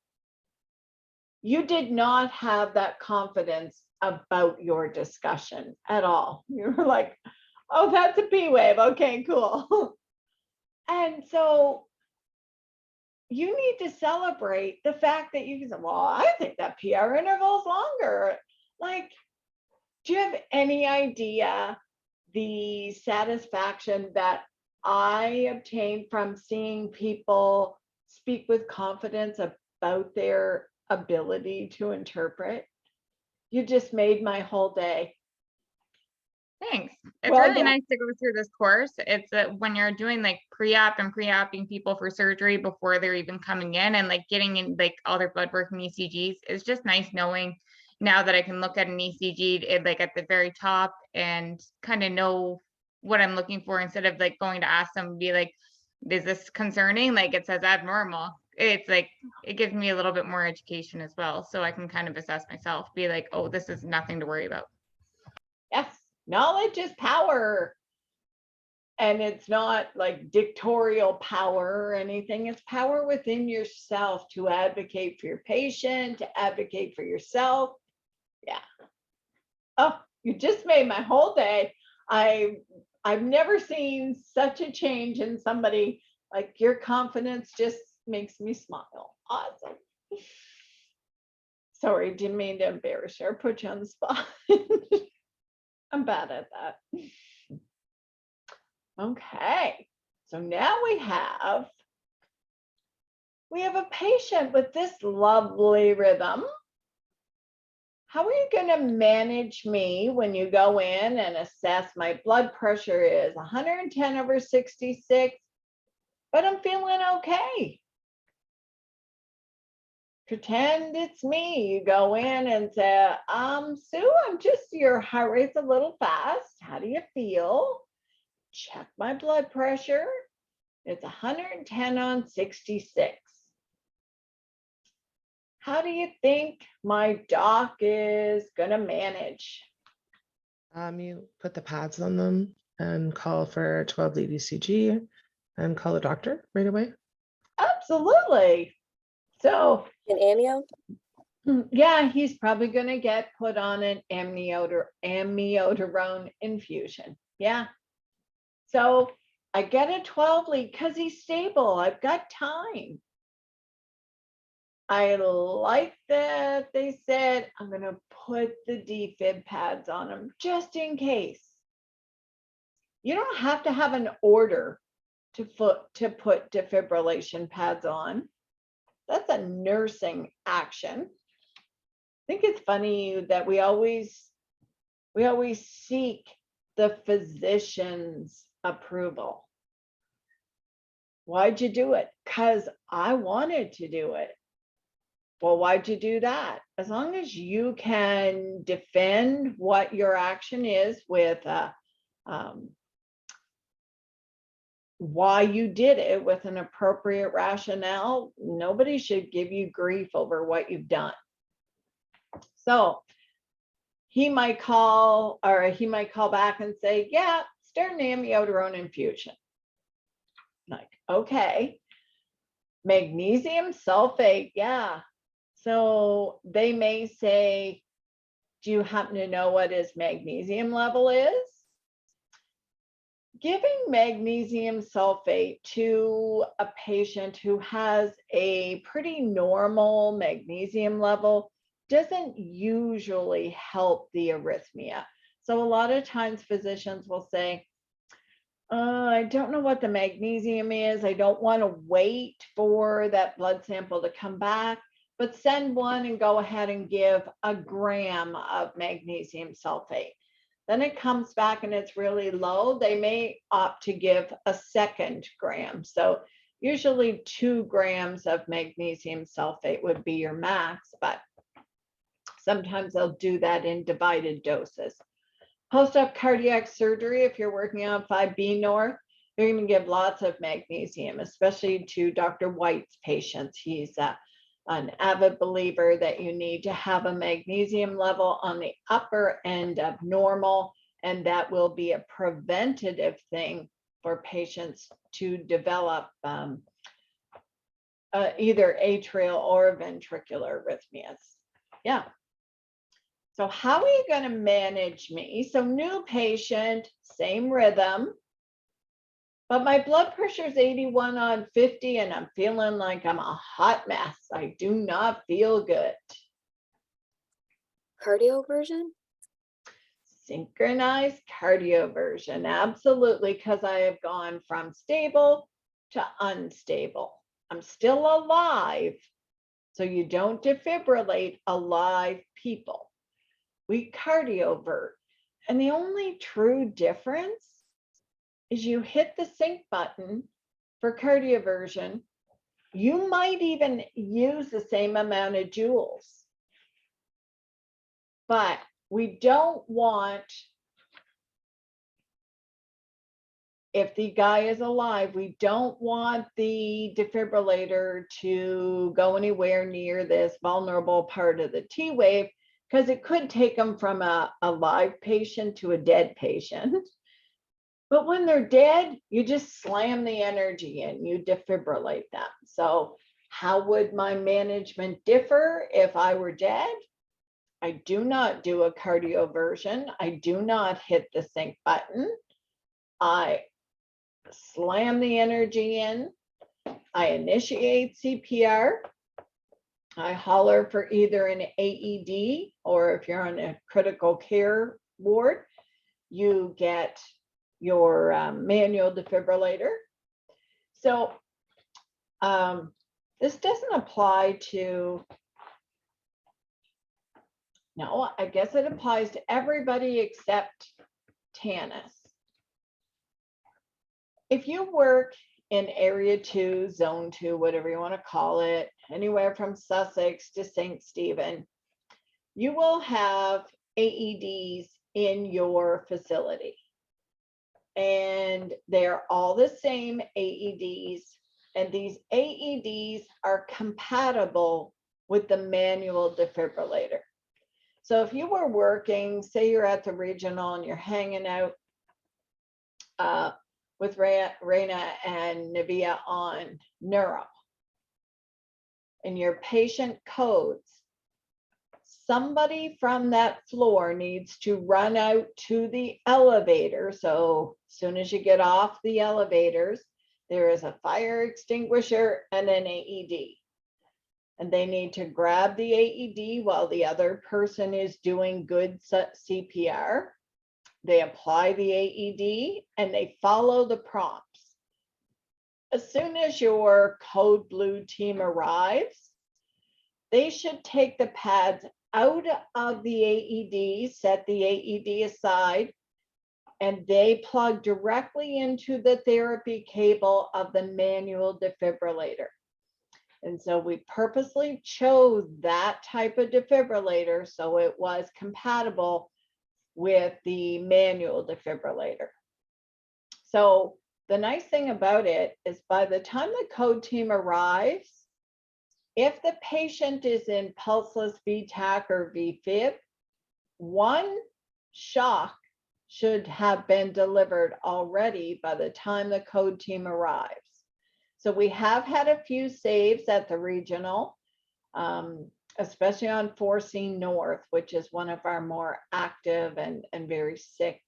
you did not have that confidence about your discussion at all. You were like, oh, that's a P wave. Okay, cool. And so you need to celebrate the fact that you can say, well, I think that PR interval is longer. Like, do you have any idea the satisfaction that I obtained from seeing people speak with confidence about their ability to interpret? You just made my whole day. Thanks. It's Well really done. nice to go through this course. It's when you're doing like pre-op and pre-oping people for surgery before they're even coming in and like getting in like all their blood work and ECGs. It's just nice knowing now that I can look at an ECG like at the very top and kind of know what I'm looking for instead of like going to ask them and be like, is this concerning? Like it says abnormal. It's like, it gives me a little bit more education as well. So I can kind of assess myself, be like, oh, this is nothing to worry about. Yes, knowledge is power. And it's not like dictatorial power or anything. It's power within yourself to advocate for your patient, to advocate for yourself. Yeah. Oh, you just made my whole day. I've never seen such a change in somebody. Like your confidence just makes me smile. Awesome. Sorry, didn't mean to embarrass you or put you on the spot. I'm bad at that. Okay, so now we have a patient with this lovely rhythm. How are you going to manage me when you go in and assess my blood pressure is 110/66, but I'm feeling okay? Pretend it's me. You go in and say, Sue, your heart rate's a little fast. How do you feel? Check my blood pressure. It's 110/66. How do you think my doc is going to manage? You put the pads on them and call for 12 lead ECG and call a doctor right away. Absolutely. So, An amnio? yeah, he's probably going to get put on an amiodarone infusion. Yeah. So I get a 12 lead because he's stable. I've got time. I like that they said, I'm going to put the defib pads on him just in case. You don't have to have an order to put defibrillation pads on. That's a nursing action. I think it's funny that we always seek the physician's approval. Why'd you do it? Because I wanted to do it. Well, why'd you do that? As long as you can defend what your action is with why you did it with an appropriate rationale, nobody should give you grief over what you've done. So he might call back and say, yeah, start an amiodarone infusion. Like, okay. Magnesium sulfate, yeah. So they may say, do you happen to know what his magnesium level is? Giving magnesium sulfate to a patient who has a pretty normal magnesium level doesn't usually help the arrhythmia. So a lot of times physicians will say, I don't know what the magnesium is. I don't want to wait for that blood sample to come back, but send one and go ahead and give a gram of magnesium sulfate. Then it comes back and it's really low. They may opt to give a second gram. So usually 2 grams of magnesium sulfate would be your max, but sometimes they'll do that in divided doses. Post-op cardiac surgery, if you're working on 5B North, you're going to give lots of magnesium, especially to Dr. White's patients. He's an avid believer that you need to have a magnesium level on the upper end of normal, and that will be a preventative thing for patients to develop either atrial or ventricular arrhythmias. Yeah. So how are you going to manage me? So new patient, same rhythm, but my blood pressure is 81/50 and I'm feeling like I'm a hot mess. I do not feel good. Cardioversion? Synchronized cardioversion, absolutely, because I have gone from stable to unstable. I'm still alive, so you don't defibrillate alive people. we cardiovert. And the only true difference is you hit the sync button for cardioversion. You might even use the same amount of joules, but we don't want, if the guy is alive, we don't want the defibrillator to go anywhere near this vulnerable part of the T wave, because it could take them from a live patient to a dead patient. But when they're dead, you just slam the energy in, you defibrillate them. So how would my management differ if I were dead? I do not do a cardioversion. I do not hit the sync button. I slam the energy in. I initiate CPR. I holler for either an AED, or if you're on a critical care ward, you get your manual defibrillator. So this doesn't apply to, no, I guess it applies to everybody except TANF. If you work in area 2, zone 2, whatever you want to call it, anywhere from Sussex to St. Stephen, you will have AEDs in your facility. And they're all the same AEDs. And these AEDs are compatible with the manual defibrillator. So if you were working, say you're at the regional and you're hanging out with Raina and Navia on neuro, and your patient codes, somebody from that floor needs to run out to the elevator. So as soon as you get off the elevators, there is a fire extinguisher and an AED. And they need to grab the AED while the other person is doing good CPR. They apply the AED and they follow the prompts. As soon as your code blue team arrives, they should take the pads out of the AED, set the AED aside, and they plug directly into the therapy cable of the manual defibrillator. And so we purposely chose that type of defibrillator so it was compatible with the manual defibrillator. So the nice thing about it is by the time the code team arrives, if the patient is in pulseless VTAC or VFib, one shock should have been delivered already by the time the code team arrives. So we have had a few saves at the regional, especially on 4C North, which is one of our more active and very sick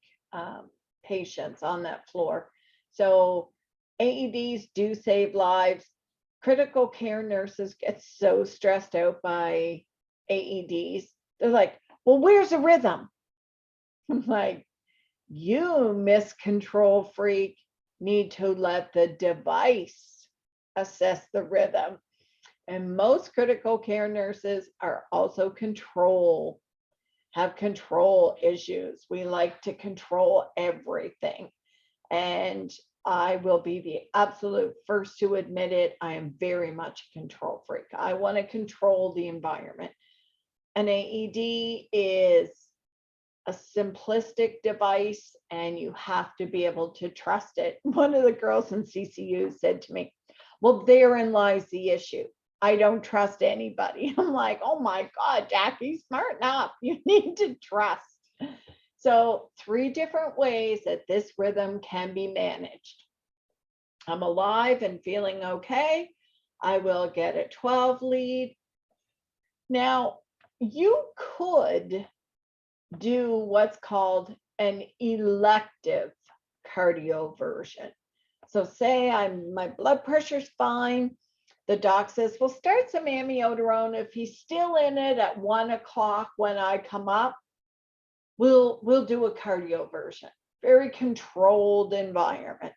patients on that floor. So AEDs do save lives. Critical care nurses get so stressed out by AEDs. They're like, well, where's the rhythm? I'm like, you miscontrol freak need to let the device assess the rhythm. And most critical care nurses are also have control issues. We like to control everything. And I will be the absolute first to admit it. I am very much a control freak. I want to control the environment. An AED is a simplistic device and you have to be able to trust it. One of the girls in CCU said to me, well, therein lies the issue. I don't trust anybody. I'm like, oh my God, Jackie, smarten up. You need to trust. So 3 different ways that this rhythm can be managed. I'm alive and feeling okay. I will get a 12 lead. Now, you could do what's called an elective cardioversion. So say my blood pressure's fine. The doc says, well, start some amiodarone. If he's still in it at 1 o'clock when I come up, we'll do a cardioversion. Very controlled environment.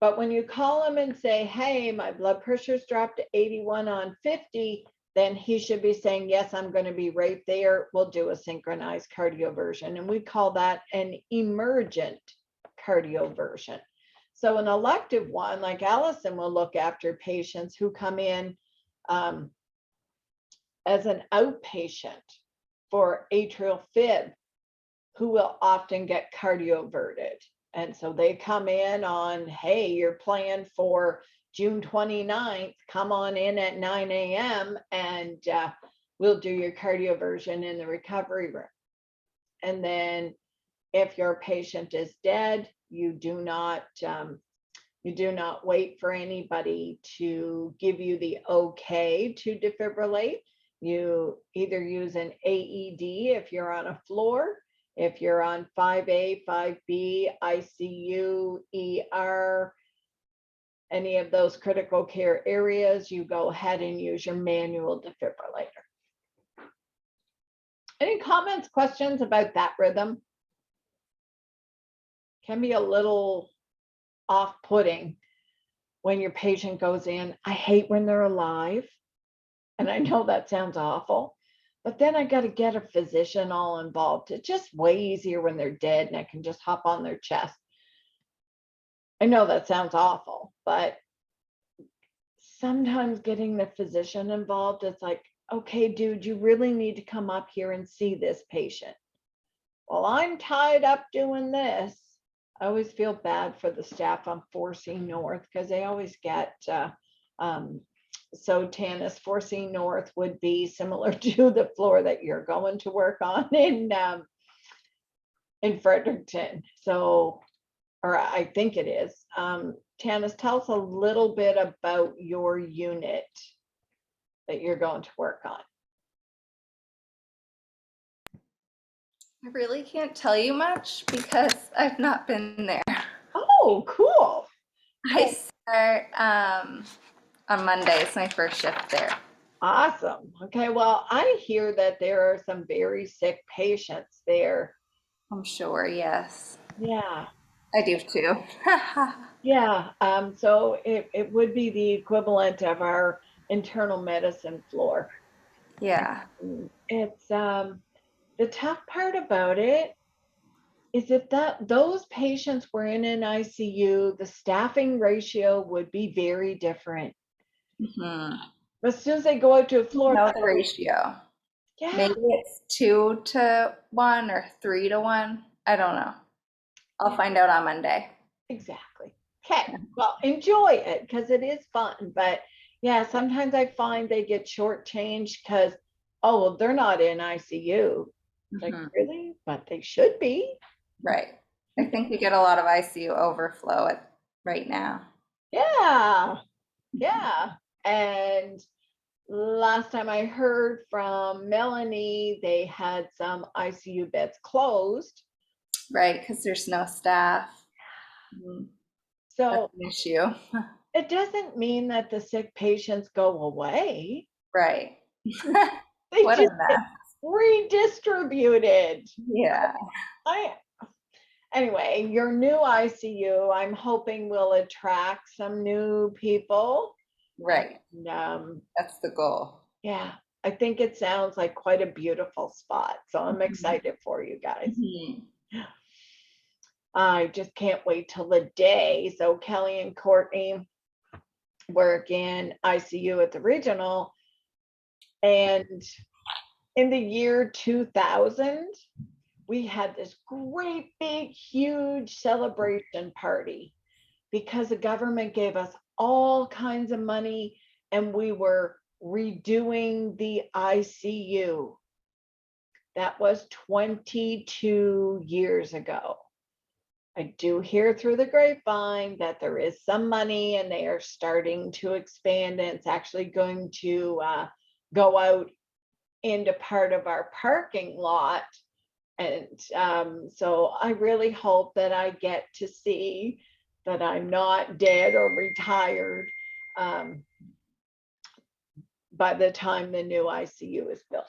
But when you call them and say, hey, my blood pressure's dropped to 81 on 50, then he should be saying, yes, I'm going to be right there. We'll do a synchronized cardioversion. And we call that an emergent cardioversion. So an elective one, like Allison will look after patients who come in as an outpatient for atrial fib, who will often get cardioverted. And so they come in on, hey, you're planned for June 29th, come on in at 9 a.m. and we'll do your cardioversion in the recovery room. And then if your patient is dead, you do not wait for anybody to give you the okay to defibrillate. You either use an AED if you're on a floor, if you're on 5A, 5B, ICU, ER, any of those critical care areas, you go ahead and use your manual defibrillator. Any comments, questions about that rhythm? Can be a little off-putting when your patient goes in. I hate when they're alive. And I know that sounds awful, but then I got to get a physician all involved. It's just way easier when they're dead and I can just hop on their chest. I know that sounds awful, but sometimes getting the physician involved, it's like, okay, dude, you really need to come up here and see this patient. Well, I'm tied up doing this. I always feel bad for the staff on 4C North because they always get, so Tanis, 4C North would be similar to the floor that you're going to work on in Fredericton. So, or I think it is. Tanis, tell us a little bit about your unit that you're going to work on. I really can't tell you much because I've not been there. Oh, cool. I start on Monday. It's my first shift there. Awesome. Okay, well, I hear that there are some very sick patients there. I'm sure, yes. Yeah. I do too. Yeah, so it would be the equivalent of our internal medicine floor. Yeah. It's the tough part about it is if those patients were in an ICU, the staffing ratio would be very different. Mm-hmm. As soon as they go out to a floor, Know the ratio. yeah, Maybe it's 2-1 or 3-1. I don't know. I'll find out on Monday. exactly. Okay, well, enjoy it because it is fun. But yeah, sometimes I find they get shortchanged because, oh, well, they're not in ICU. Like, really? But they should be. Right. I think we get a lot of ICU overflow right now. Yeah. Yeah. And last time I heard from Melanie, they had some ICU beds closed. Right, because there's no staff. So that's an issue. It doesn't mean that the sick patients go away. Right. They what just a mess. get redistributed. Yeah. Anyway, your new ICU, I'm hoping will attract some new people. Right. And, that's the goal. Yeah, I think it sounds like quite a beautiful spot. So I'm excited for you guys. I just can't wait till the day. So Kelly and Courtney work in ICU at the regional. And in the year 2000, we had this great big huge celebration party because the government gave us all kinds of money and we were redoing the ICU. That was 22 years ago. I do hear through the grapevine that there is some money and they are starting to expand, and it's actually going to go out into part of our parking lot. And so I really hope that I get to see that I'm not dead or retired by the time the new ICU is built.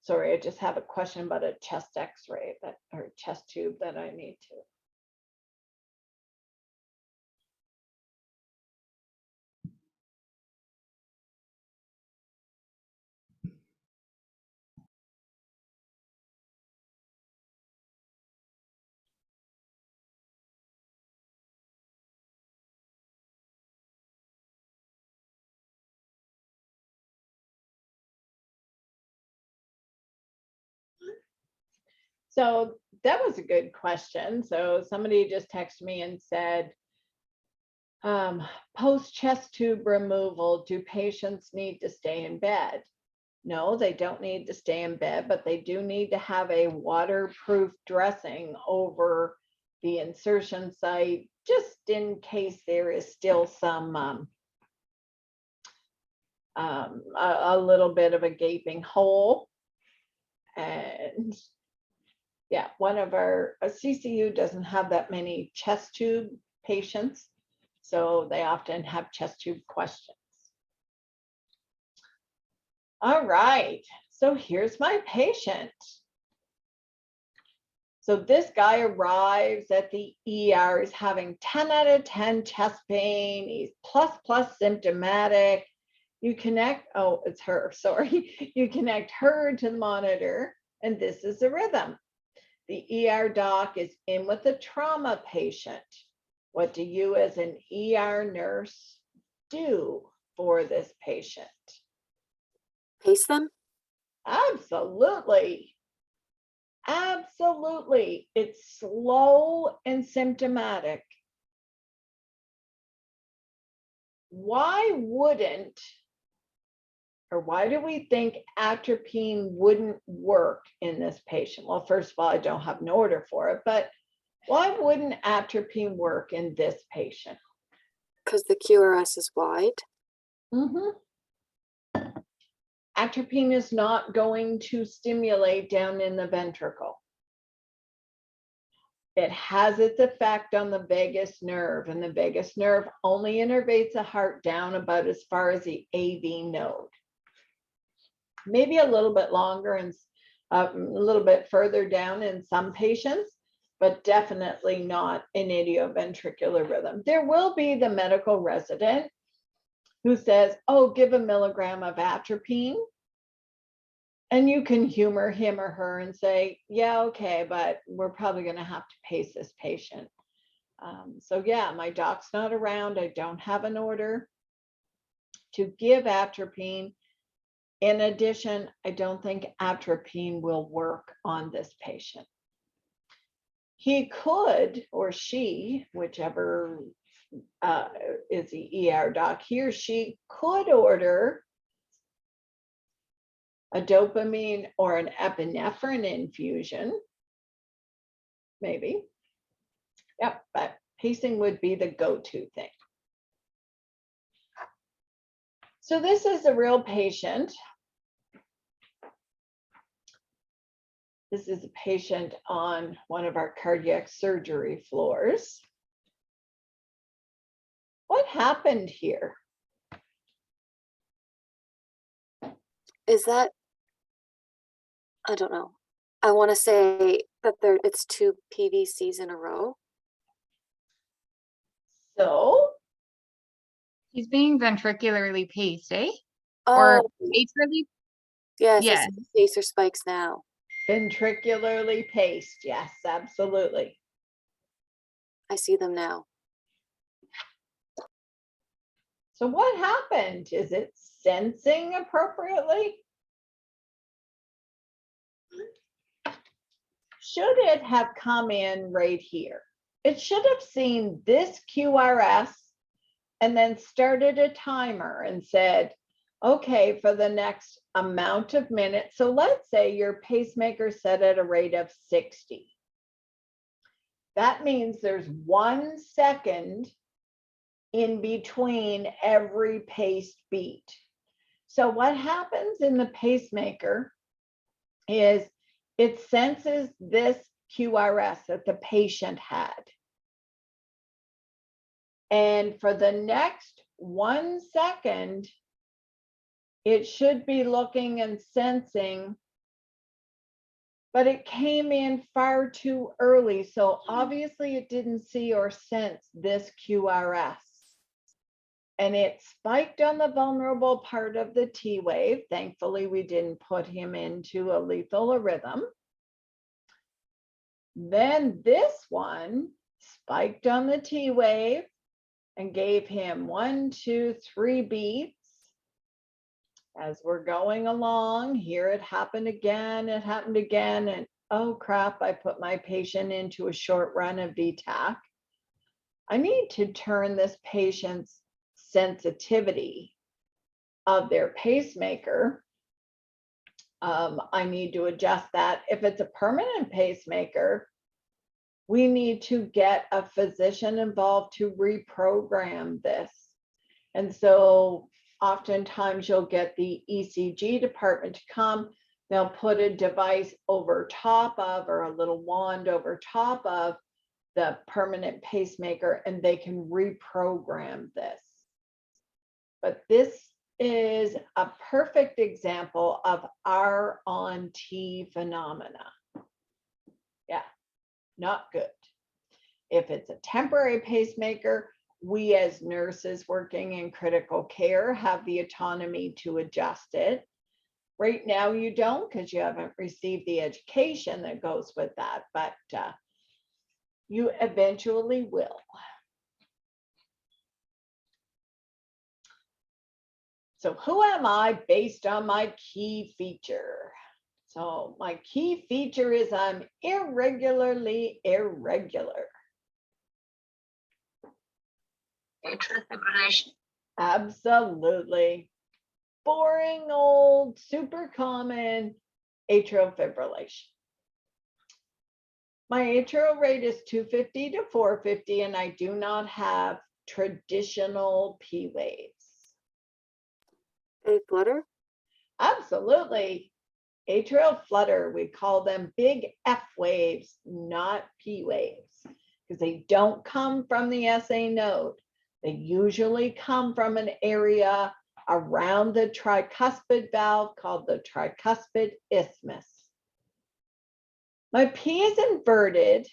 Sorry, I just have a question about a chest x-ray or chest tube that I need to. So that was a good question. So somebody just texted me and said, post chest tube removal, do patients need to stay in bed? No, they don't need to stay in bed, but they do need to have a waterproof dressing over the insertion site, just in case there is still some a little bit of a gaping hole. And yeah, one of our CCU doesn't have that many chest tube patients, so they often have chest tube questions. All right, so here's my patient. So this guy arrives at the ER, he's having 10 out of 10 chest pain, he's plus symptomatic. You connect, oh, it's her, sorry. You connect her to the monitor, and this is the rhythm. The ER doc is in with a trauma patient. What do you as an ER nurse do for this patient? Pace them? Absolutely. Absolutely. It's slow and symptomatic. Why wouldn't, or why do we think atropine wouldn't work in this patient? Well, first of all, I don't have an order for it, but why wouldn't atropine work in this patient? Because the QRS is wide. Atropine is not going to stimulate down in the ventricle. It has its effect on the vagus nerve, and the vagus nerve only innervates the heart down about as far as the AV node. Maybe a little bit longer and a little bit further down in some patients, but definitely not in idioventricular rhythm. There will be the medical resident who says, oh, give a milligram of atropine. And you can humor him or her and say, yeah, okay, but we're probably going to have to pace this patient. So yeah, my doc's not around. I don't have an order to give atropine. In addition, I don't think atropine will work on this patient. He could, or she, whichever is the ER doc, he or she could order a dopamine or an epinephrine infusion, maybe. Yep, but pacing would be the go-to thing. So this is a real patient. This is a patient on one of our cardiac surgery floors. What happened here? Is that, I don't know. I want to say that it's 2 PVCs in a row. So He's being ventricularly paced, eh? Oh, Or atrially? yes, I Yes. see the pacer spikes now. ventricularly paced, yes, absolutely. I see them now. So what happened? Is it sensing appropriately? Should it have come in right here? It should have seen this QRS and then started a timer and said, okay, for the next amount of minutes. So let's say your pacemaker set at a rate of 60. That means there's 1 second in between every paced beat. So what happens in the pacemaker is it senses this QRS that the patient had. And for the next 1 second, it should be looking and sensing, but it came in far too early. So obviously it didn't see or sense this QRS. And it spiked on the vulnerable part of the T wave. Thankfully, we didn't put him into a lethal rhythm. Then this one spiked on the T wave and gave him 1, 2, 3 beats. As we're going along, here it happened again, and oh crap, I put my patient into a short run of VTAC. I need to turn this patient's sensitivity of their pacemaker. I need to adjust that. If it's a permanent pacemaker, we need to get a physician involved to reprogram this. And so oftentimes you'll get the ECG department to come. They'll put a device over top of, or a little wand over top of the permanent pacemaker, and they can reprogram this. But this is a perfect example of R on T phenomena. Yeah, not good. If it's a temporary pacemaker, we as nurses working in critical care have the autonomy to adjust it. Right now you don't, because you haven't received the education that goes with that, but you eventually will. So who am I based on my key feature? So my key feature is I'm irregularly irregular. Atrial fibrillation. Absolutely. Boring old, super common atrial fibrillation. My atrial rate is 250 to 450, and I do not have traditional P waves. A flutter? Absolutely. Atrial flutter, we call them big F waves, not P waves, because they don't come from the SA node. They usually come from an area around the tricuspid valve called the tricuspid isthmus. My P is inverted.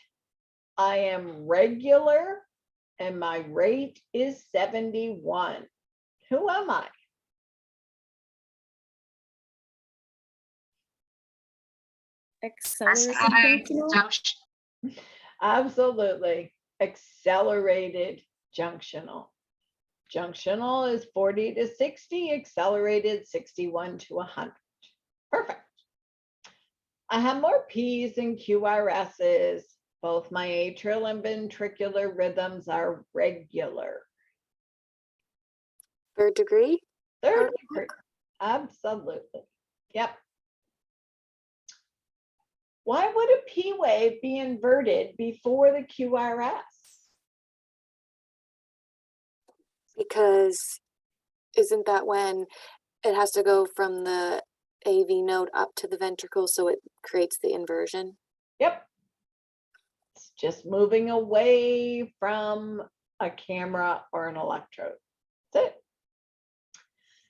I am regular, and my rate is 71. Who am I? Accelerated Accelerated junctional. junction. Absolutely. Accelerated junctional. Junctional is 40 to 60, accelerated 61 to 100. Perfect. I have more P's and QRS's. Both my atrial and ventricular rhythms are regular. Third degree? Third degree. Absolutely. Yep. Why would a P wave be inverted before the QRS? Because isn't that when it has to go from the AV node up to the ventricle, so it creates the inversion? Yep. It's just moving away from a camera or an electrode. That's it.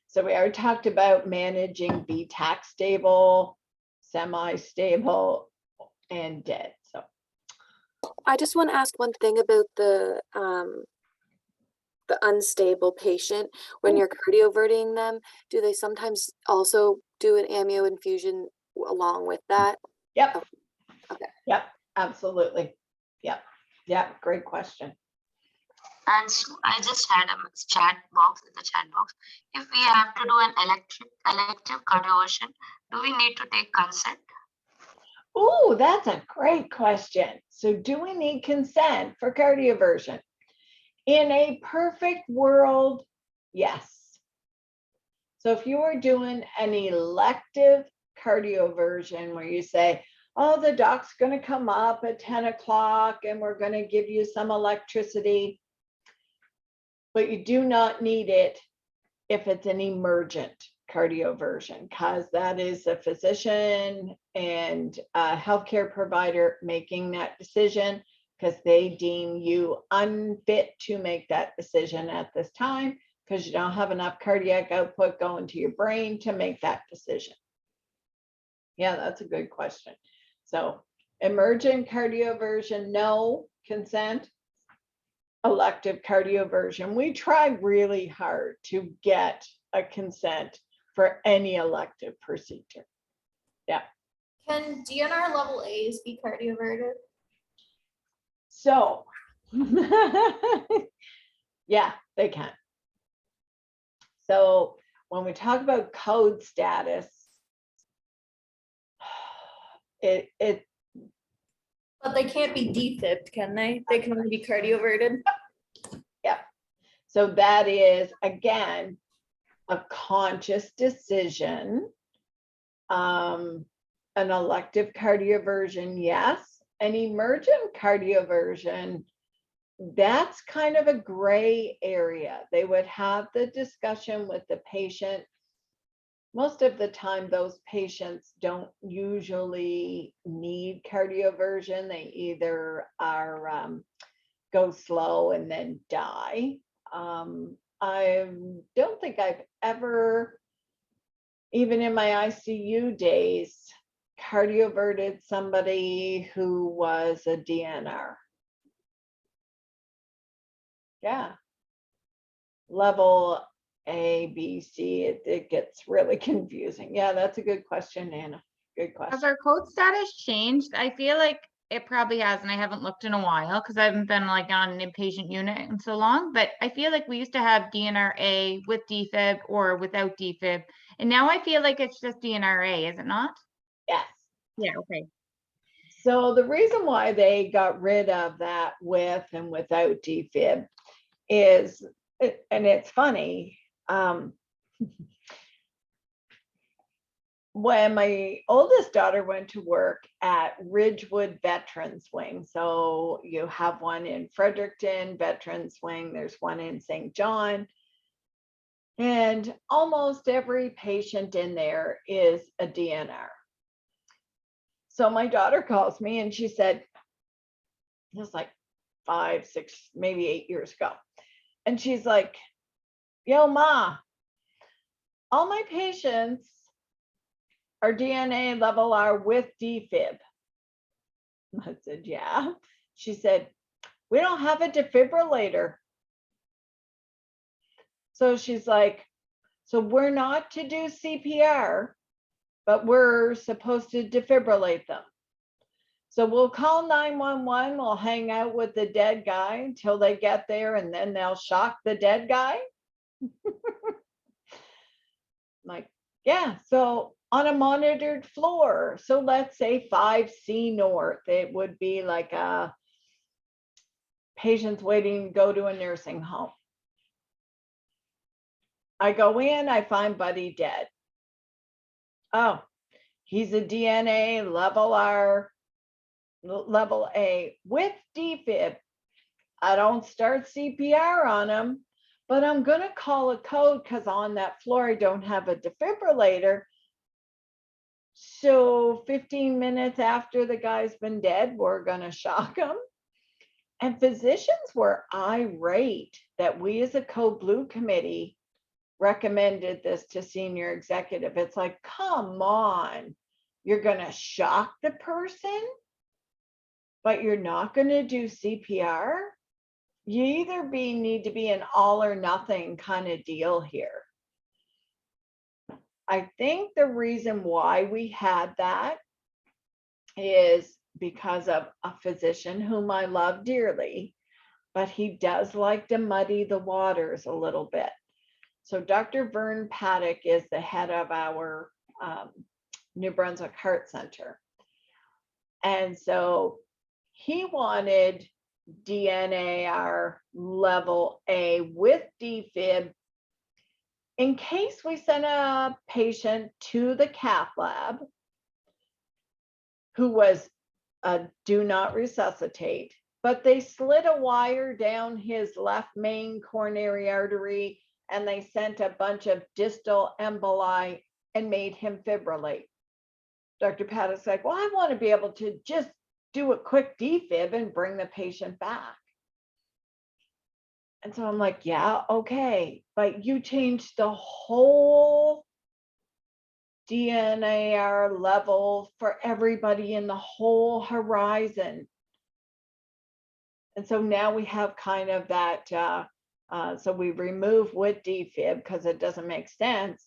So we already talked about managing VTAC stable, semi-stable, and dead. So I just want to ask one thing about the unstable patient. When you're cardioverting them, do they sometimes also do an amnio infusion along with that? yep. Okay. Yep, absolutely. Yep. Yep, great question. And so I just had a chat box in the chat box. If we have to do an elective cardioversion, do we need to take consent? Oh, that's a great question. So do we need consent for cardioversion? In a perfect world, yes. So if you are doing an elective cardioversion where you say, oh, the doc's going to come up at 10 o'clock and we're going to give you some electricity, but you do not need it if it's an emergent cardioversion, because that is a physician and a healthcare provider making that decision because they deem you unfit to make that decision at this time because you don't have enough cardiac output going to your brain to make that decision. Yeah, that's a good question. So emergent cardioversion, no consent. Elective cardioversion, we try really hard to get a consent for any elective procedure. Yeah. Can DNR level A's be cardioverted? So, yeah, they can. So when we talk about code status, But they can't be defibbed, can they? They can only be cardioverted. Yep. So that is, again, a conscious decision. An elective cardioversion, yes. An emergent cardioversion, that's kind of a gray area. They would have the discussion with the patient. Most of the time, those patients don't usually need cardioversion. They either are go slow and then die. I don't think I've ever, even in my ICU days, cardioverted somebody who was a DNR. Yeah. Level A, B, C, it gets really confusing. Yeah, that's a good question, Anna. Good Has question. our code status changed? I feel like it probably has, and I haven't looked in a while because I haven't been like on an inpatient unit in so long, but I feel like we used to have DNRA with defib or without defib. And now I feel like it's just DNRA, is it not? Yes. Yeah, okay. So the reason why they got rid of that with and without defib is, and it's funny, when my oldest daughter went to work at Ridgewood Veterans Wing, so you have one in Fredericton Veterans Wing, there's one in St. John, and almost every patient in there is a DNR. So my daughter calls me and she said, it was like 5, 6, maybe 8 years ago. And she's like, yo, Ma, all my patients are DNA level R with defib. I said, yeah. She said, we don't have a defibrillator. So she's like, so we're not to do CPR, but we're supposed to defibrillate them. So we'll call 911, we'll hang out with the dead guy until they get there, and then they'll shock the dead guy. Like, yeah, so on a monitored floor, so let's say 5C North, it would be like a patient's waiting to go to a nursing home. I go in, I find Buddy dead. Oh, he's a DNA level R, level A with defib. I don't start CPR on him, but I'm going to call a code because on that floor I don't have a defibrillator. So 15 minutes after the guy's been dead, we're going to shock him. And physicians were irate that we as a Code Blue committee recommended this to senior executive. It's like, come on, you're going to shock the person, but you're not going to do CPR? You either need to be an all or nothing kind of deal here. I think the reason why we had that is because of a physician whom I love dearly, but he does like to muddy the waters a little bit. So Dr. Vern Paddock is the head of our New Brunswick Heart Center. And so he wanted DNAR level A with defib in case we sent a patient to the cath lab who was a do not resuscitate, but they slid a wire down his left main coronary artery and they sent a bunch of distal emboli and made him fibrillate. Dr. Paddock's like, well, I want to be able to just do a quick defib and bring the patient back. And so I'm like, yeah, okay, but you changed the whole DNAR level for everybody in the whole horizon. And so now we have kind of that, so we remove with defib because it doesn't make sense,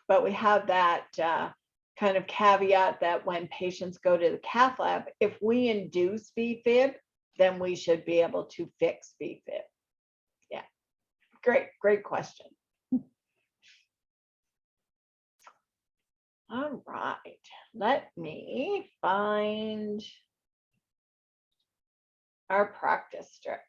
but we have that kind of caveat that when patients go to the cath lab, if we induce VFib, then we should be able to fix VFib. Yeah, great question. All right, let me find our practice strips.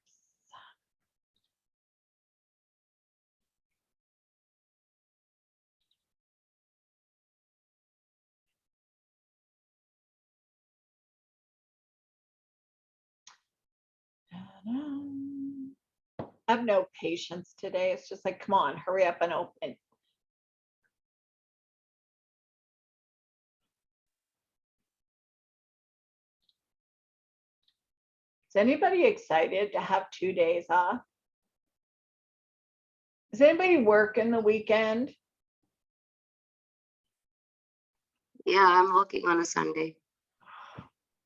I have no patience today. It's just like, come on, hurry up and open. Is anybody excited to have 2 days off? Does anybody work in the weekend? Yeah, I'm working on a Sunday.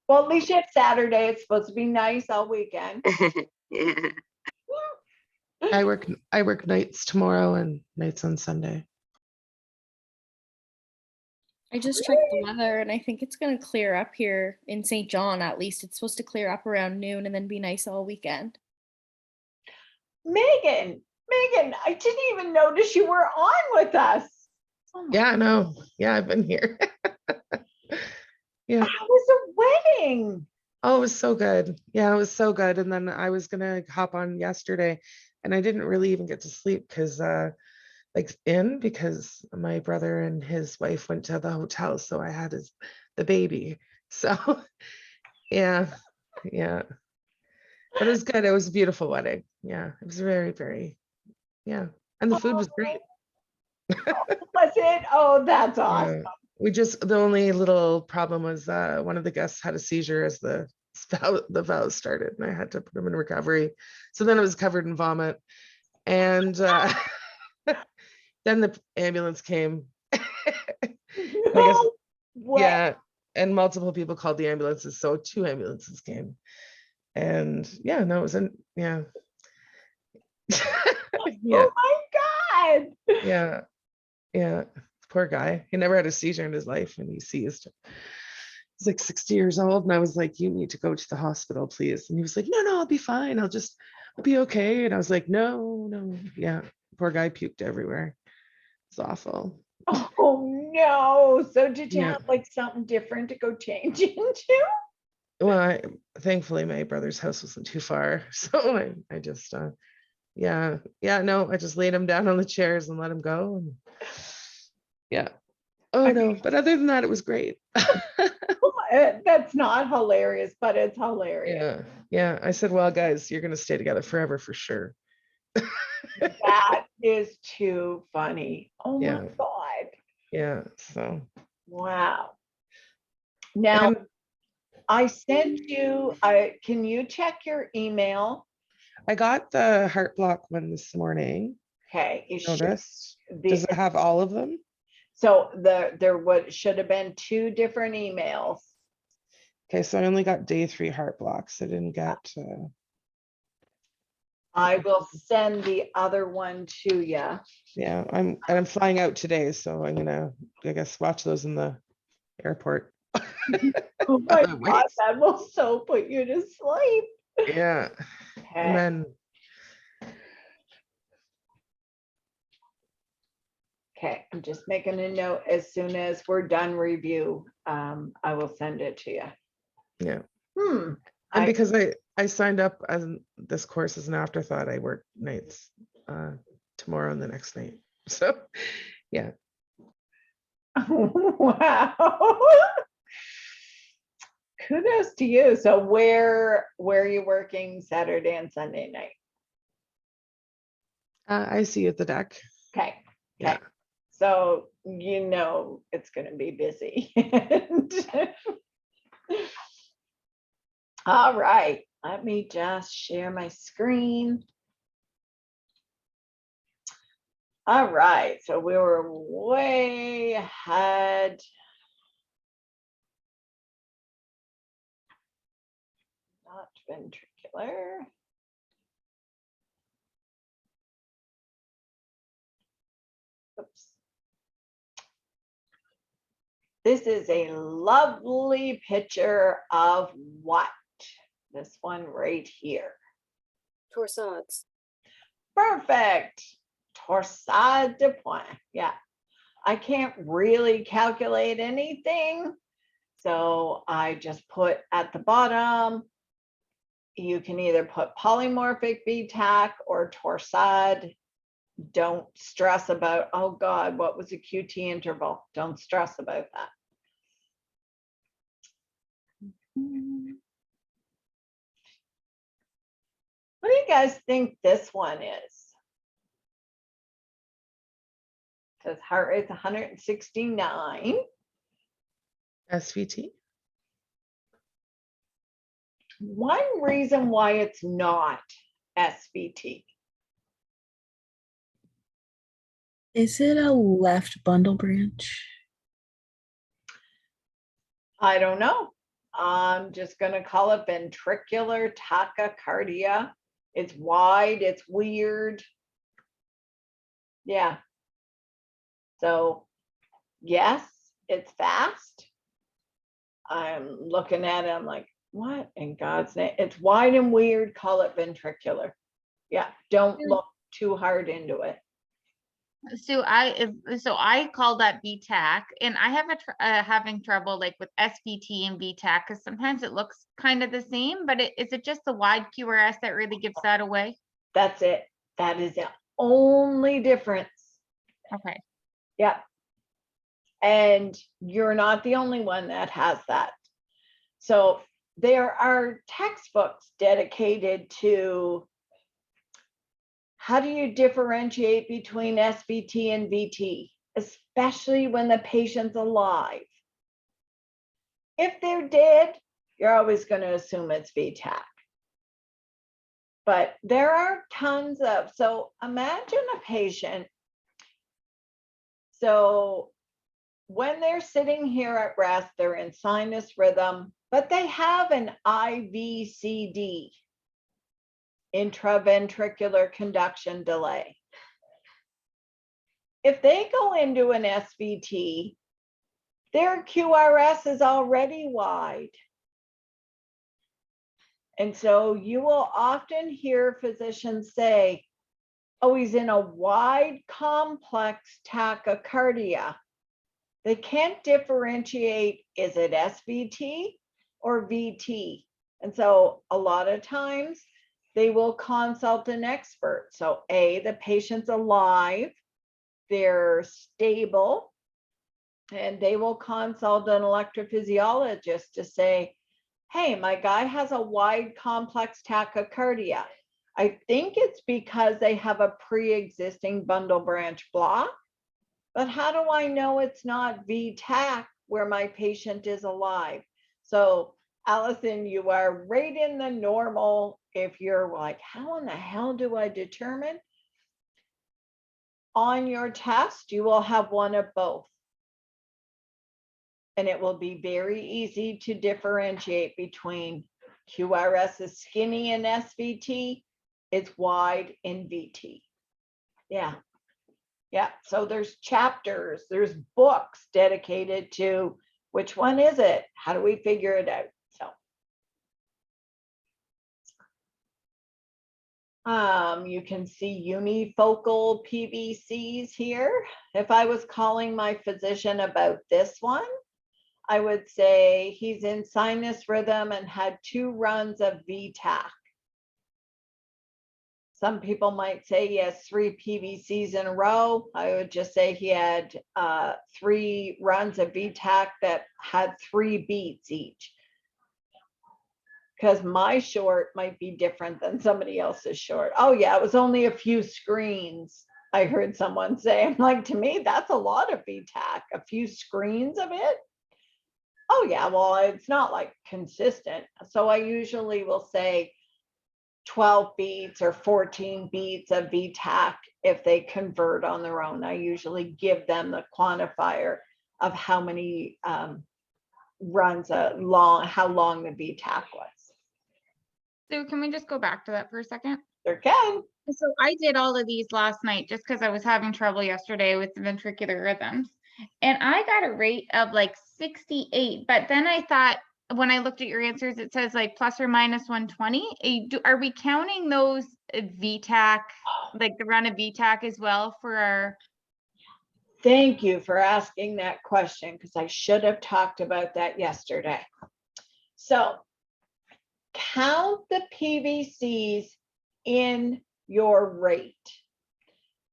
Well, at least you have Saturday. It's supposed to be nice all weekend. Yeah. I work nights tomorrow and nights on Sunday. I just checked the weather and I think it's going to clear up here in St. John at least. It's supposed to clear up around noon and then be nice all weekend. Megan, I didn't even notice you were on with us. Oh my Yeah, no. Yeah, I've been here. Yeah. How was the wedding? Oh, it was so good. Yeah, it was so good. And then I was gonna hop on yesterday and I didn't really even get to sleep because because my brother and his wife went to the hotel, so I had the baby. So yeah. But it was good. It was a beautiful wedding. Yeah, it was very, very, yeah. And the food was great. Was it? Oh, that's awesome. Yeah. The only little problem was one of the guests had a seizure as the valve started, and I had to put him in recovery. So then it was covered in vomit, and then the ambulance came. No way. Yeah, and multiple people called the ambulances, so 2 ambulances came, and yeah, no, it was yeah. Yeah, Oh my God. yeah. Poor guy. He never had a seizure in his life, and he seized. He's like 60 years old, and I was like, "You need to go to the hospital, please." And he was like, "No, I'll be fine. I'll be okay." And I was like, "No." Yeah, poor guy puked everywhere. It's awful. Oh no. So did you Yeah. have like something different to go change into? Well, thankfully my brother's house wasn't too far, so I just no, I just laid him down on the chairs and let him go. And yeah. Oh no, but other than that, it was great. That's not hilarious, but it's hilarious. Yeah. I said, well, guys, you're gonna stay together forever for sure. That is too funny. Oh Yeah. my God. Yeah. So Wow. Now, and I sent you, can you check your email? I got the heart block one this morning. Okay. You should, Noticed. Does it have all of them? so there should have been 2 different emails. Okay, so I only got day 3 heart blocks. I didn't get. I will send the other one to you. Yeah, I'm flying out today, so I'm gonna, I guess, watch those in the airport. Oh my God, that will so put you to sleep. Yeah. Okay. And then Okay, I'm just making a note. As soon as we're done review, I will send it to you. yeah. And because I signed up as this course as an afterthought, I work nights tomorrow and the next night. So yeah. Wow. Kudos to you. So where are you working Saturday and Sunday night? I see you at the deck. Okay. Yeah. So it's going to be busy. All right. Let me just share my screen. All right. So we were way ahead. Not ventricular. Oops. This is a lovely picture of what? This one right here. Torsades. Perfect. Torsade de point. Yeah. I can't really calculate anything. So I just put at the bottom you can either put polymorphic VTAC or Torsad. Don't stress about, oh God, what was the QT interval? Don't stress about that. What do you guys think this one is? Says heart rate's 169. SVT. One reason why it's not SVT. Is it a left bundle branch? I don't know. I'm just going to call it ventricular tachycardia. It's wide, it's weird. Yeah. So, yes, it's fast. I'm looking at it, I'm like, what in God's name? It's wide and weird, call it ventricular. Yeah, don't look too hard into it. So I call that VTAC, and I have having trouble like with SVT and VTAC because sometimes it looks kind of the same, but is it just the wide QRS that really gives that away? That's it. That is the only difference. Okay. Yeah. And you're not the only one that has that. So there are textbooks dedicated to how do you differentiate between SVT and VT, especially when the patient's alive. If they're dead, you're always going to assume it's VTAC. But there are tons of, so imagine a patient. So when they're sitting here at rest, they're in sinus rhythm, but they have an IVCD, intraventricular conduction delay. If they go into an SVT, their QRS is already wide. And so you will often hear physicians say, oh, he's in a wide complex tachycardia. They can't differentiate, is it SVT or VT? And so a lot of times they will consult an expert. So the patient's alive, they're stable, and they will consult an electrophysiologist to say, hey, my guy has a wide complex tachycardia. I think it's because they have a pre-existing bundle branch block, but how do I know it's not VTAC where my patient is alive? So Allison, you are right in the normal. If you're like, how in the hell do I determine? On your test, you will have one of both. And it will be very easy to differentiate between QRS is skinny in SVT, it's wide in VT. Yeah. Yeah. So there's chapters, there's books dedicated to which one is it? How do we figure it out? So you can see unifocal PVCs here. If I was calling my physician about this one, I would say he's in sinus rhythm and had 2 runs of VTAC. Some people might say he has 3 PVCs in a row. I would just say he had 3 runs of VTAC that had 3 beats each. Because my short might be different than somebody else's short. Oh yeah, it was only a few screens. I heard someone say, I'm like, to me, that's a lot of VTAC, a few screens of it. Oh yeah, well, it's not like consistent. So I usually will say 12 beats or 14 beats of VTAC if they convert on their own. I usually give them the quantifier of how many runs how long the VTAC was. So can we just go back to that for a second? Sure can. So I did all of these last night just because I was having trouble yesterday with the ventricular rhythms. And I got a rate of like 68. But then I thought, when I looked at your answers, it says like plus or minus 120. Are we counting those VTAC, like the run of VTAC as well for our? Thank you for asking that question because I should have talked about that yesterday. So count the PVCs in your rate.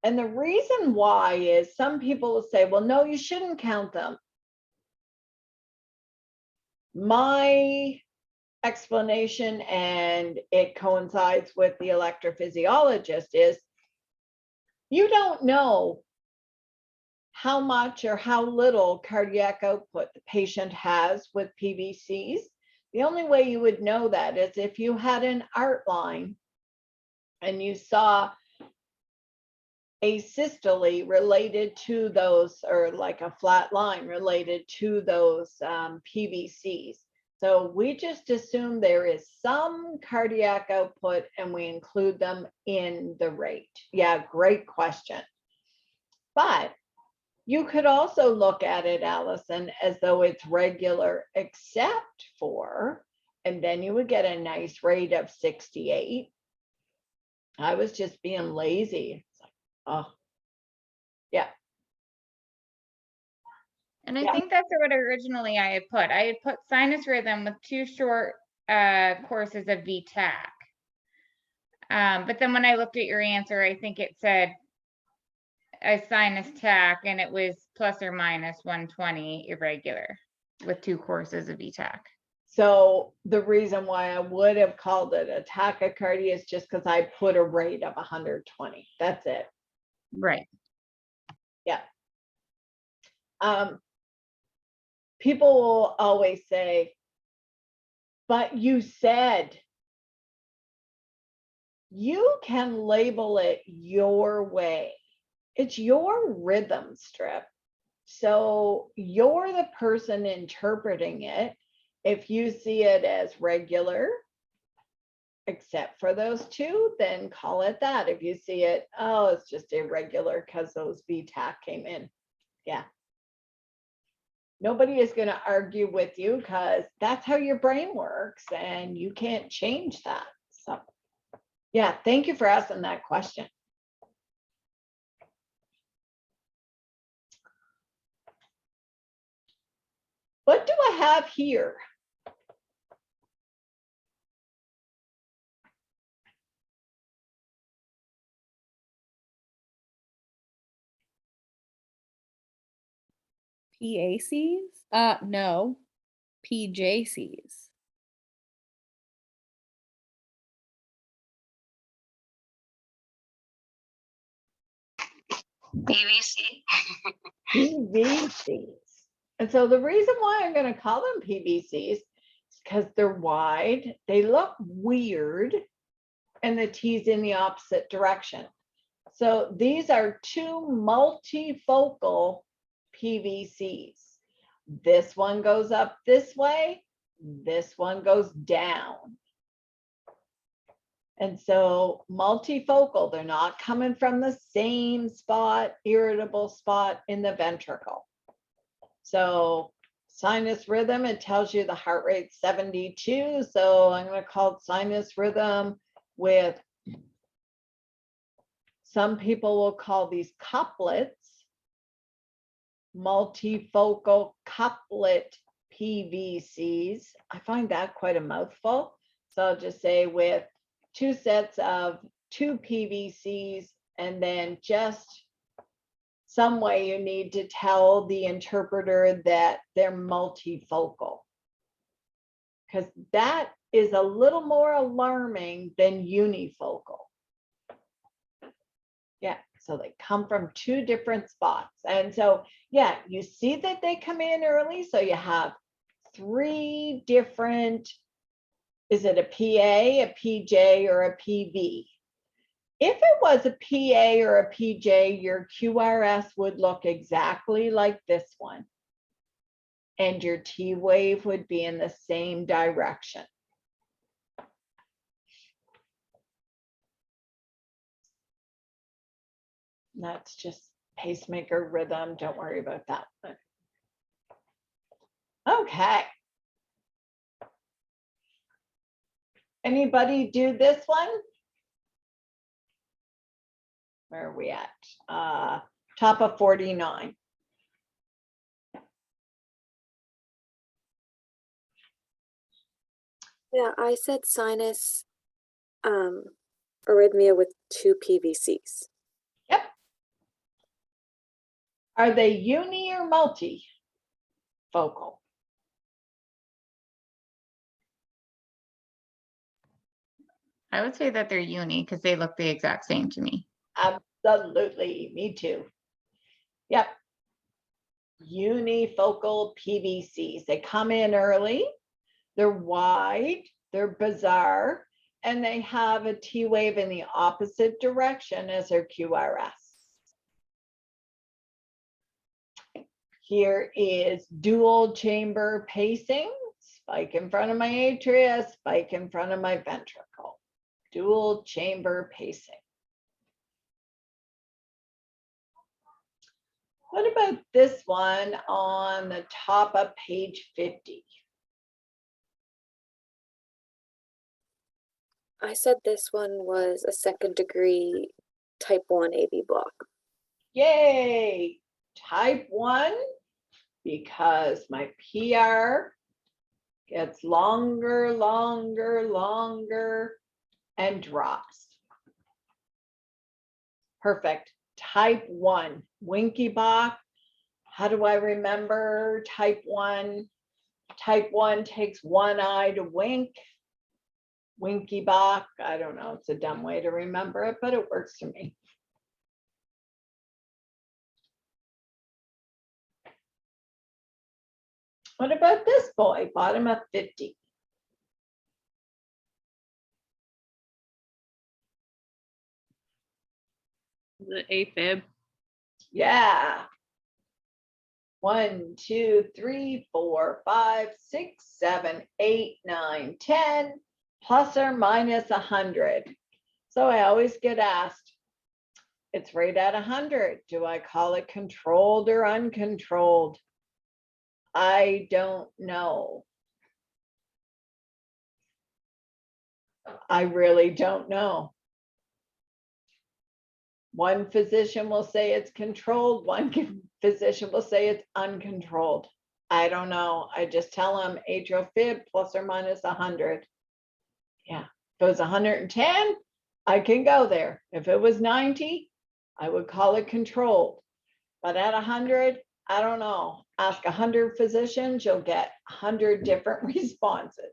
And the reason why is some people will say, well, no, you shouldn't count them. My explanation, and it coincides with the electrophysiologist, is you don't know how much or how little cardiac output the patient has with PVCs. The only way you would know that is if you had an art line and you saw asystole related to those, or like a flat line related to those PVCs. So we just assume there is some cardiac output and we include them in the rate. Yeah, great question. But you could also look at it, Allison, as though it's regular except for, and then you would get a nice rate of 68. I was just being lazy. It's like, oh, yeah. And I think that's what originally I had put. I had put sinus rhythm with 2 short courses of VTAC. But then when I looked at your answer, I think it said a sinus tac, and it was plus or minus 120 irregular with 2 courses of VTAC. So the reason why I would have called it a tachycardia is just because I put a rate of 120. That's it. Right. Yeah. People will always say, but you said. You can label it your way. It's your rhythm strip. So you're the person interpreting it. If you see it as regular, except for those 2, then call it that. If you see it, oh, it's just irregular because those VTAC came in. Yeah. Nobody is going to argue with you because that's how your brain works and you can't change that. So, yeah, thank you for asking that question. What do I have here? PACs? No, PJCs. PVC. PVCs. And so the reason why I'm going to call them PVCs is because they're wide, they look weird, and the T's in the opposite direction. So these are 2 multifocal PVCs. This one goes up this way, this one goes down. And so multifocal, they're not coming from the same spot, irritable spot in the ventricle. So sinus rhythm, it tells you the heart rate's 72. So I'm going to call it sinus rhythm with, some people will call these couplets, multifocal couplet PVCs. I find that quite a mouthful. So I'll just say with 2 sets of 2 PVCs, and then just some way you need to tell the interpreter that they're multifocal. Because that is a little more alarming than unifocal. Yeah, so they come from 2 different spots. And so, yeah, you see that they come in early. So you have 3 different, is it a PA, a PJ, or a PV? If it was a PA or a PJ, your QRS would look exactly like this one. And your T wave would be in the same direction. That's just pacemaker rhythm. Don't worry about that. Okay. Anybody do this one? Where are we at? Top of 49. Yeah, I said sinus arrhythmia with 2 PVCs. Yep. Are they uni or multifocal? I would say that they're uni because they look the exact same to me. Absolutely, me too. Yep. Unifocal PVCs. They come in early, they're wide, they're bizarre, and they have a T wave in the opposite direction as their QRS. Here is dual chamber pacing, spike in front of my atria, spike in front of my ventricle. Dual chamber pacing. What about this one on the top of page 50? I said this one was a 2nd degree type 1 AV block. Yay, type 1, because my PR gets longer, longer, longer, and drops. Perfect. Type 1, Winky Bach. How do I remember type 1? Type 1 takes one eye to wink. Winky Bach, I don't know, it's a dumb way to remember it, but it works for me. What about this boy, bottom of 50? The AFib. Yeah. 1, 2, 3, 4, 5, 6, 7, 8, 9, 10, plus or minus 100. So I always get asked, it's right at 100. Do I call it controlled or uncontrolled? I don't know. I really don't know. One physician will say it's controlled, one physician will say it's uncontrolled. I don't know. I just tell them atrial fib plus or minus 100. Yeah, if it was 110, I can go there. If it was 90, I would call it controlled. But at 100, I don't know. Ask 100 physicians, you'll get 100 different responses.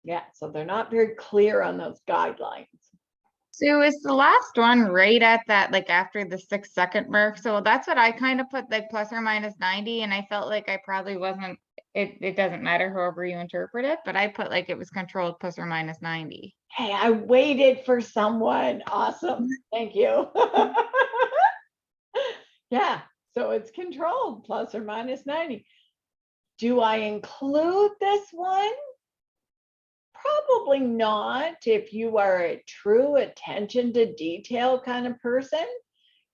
Yeah, so they're not very clear on those guidelines. So is the last one right at that, like after the 6-second mark? So that's what I kind of put, like plus or minus 90, and I felt like I probably wasn't, it doesn't matter however you interpret it, but I put like it was controlled plus or minus 90. Hey, I waited for someone. Awesome. Thank you. Yeah, so it's controlled plus or minus 90. Do I include this one? Probably not if you are a true attention to detail kind of person,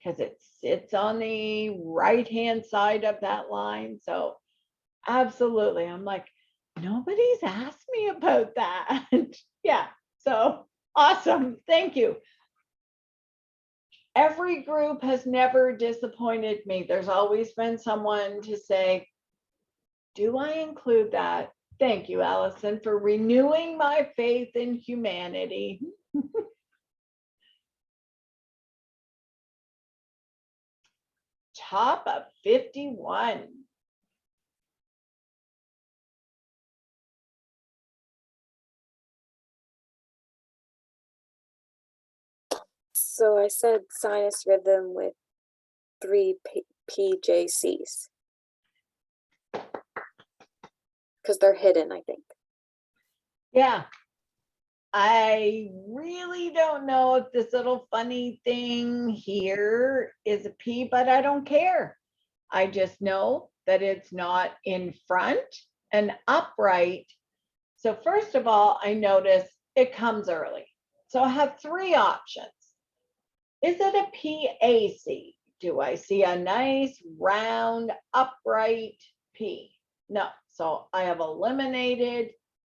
because it sits on the right-hand side of that line. So absolutely, I'm like, nobody's asked me about that. Yeah, so awesome. Thank you. Every group has never disappointed me. There's always been someone to say, do I include that? Thank you, Allison, for renewing my faith in humanity. Top of 51. So I said sinus rhythm with 3 PJCs. Because they're hidden, I think. Yeah. I really don't know if this little funny thing here is a P, but I don't care. I just know that it's not in front and upright. So first of all, I notice it comes early. So I have 3 options. Is it a PAC? Do I see a nice round upright P? No. So I have eliminated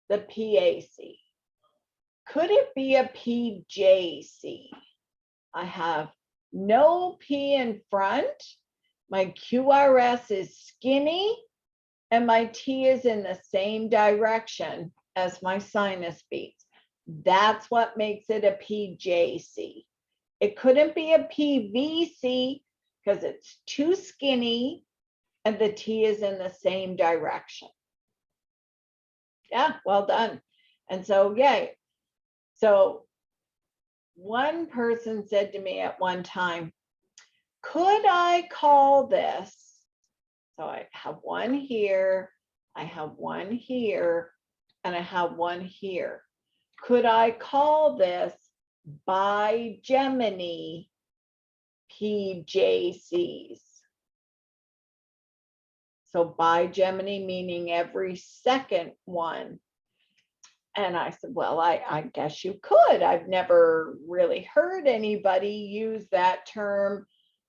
the PAC. Could it be a PJC? I have no P in front. My QRS is skinny and my T is in the same direction as my sinus beats. That's what makes it a PJC. It couldn't be a PVC because it's too skinny and the T is in the same direction. Yeah, well done. And so, yay. So one person said to me at one time, could I call this? So I have one here, I have one here, and I have one here. Could I call this bigeminy PJCs? So bigeminy meaning every second one. And I said, well, I guess you could. I've never really heard anybody use that term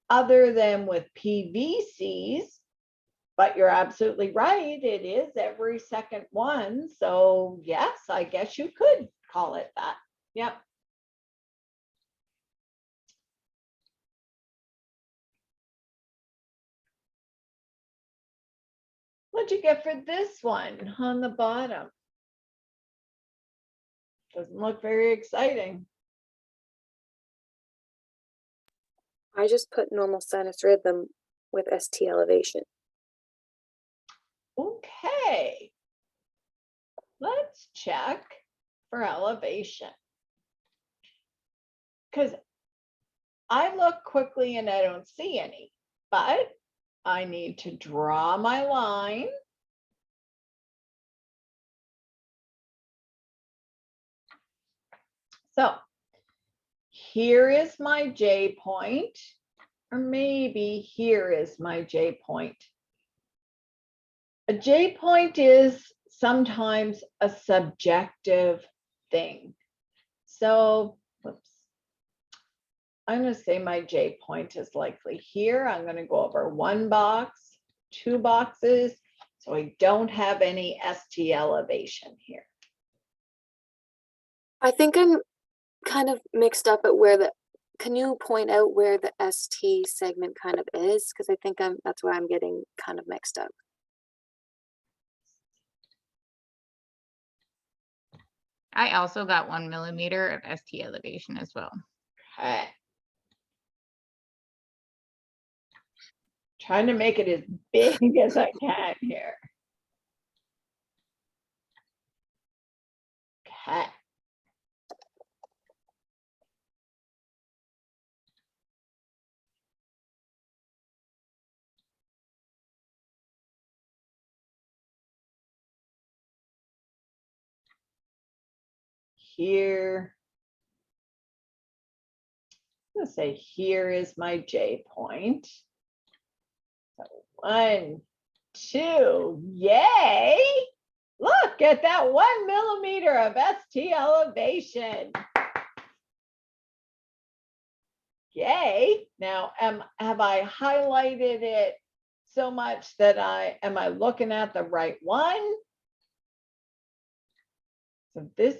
other than with PVCs, but you're absolutely right. It is every second one. So yes, I guess you could call it that. Yep. What'd you get for this one on the bottom? Doesn't look very exciting. I just put normal sinus rhythm with ST elevation. Okay. Let's check for elevation. Because I look quickly and I don't see any, but I need to draw my line. So here is my J point, or maybe here is my J point. A J point is sometimes a subjective thing. So, whoops. I'm going to say my J point is likely here. I'm going to go over one box, two boxes, so I don't have any ST elevation here. I think I'm kind of mixed up at where can you point out where the ST segment kind of is? Because I think that's where I'm getting kind of mixed up. I also got 1 millimeter of ST elevation as well. Okay. Trying to make it as big as I can here. Okay. Here. Let's say here is my J point. So 1, 2, yay! Look at that 1 millimeter of ST elevation. Yay! Now, have I highlighted it so much that am I looking at the right one? So this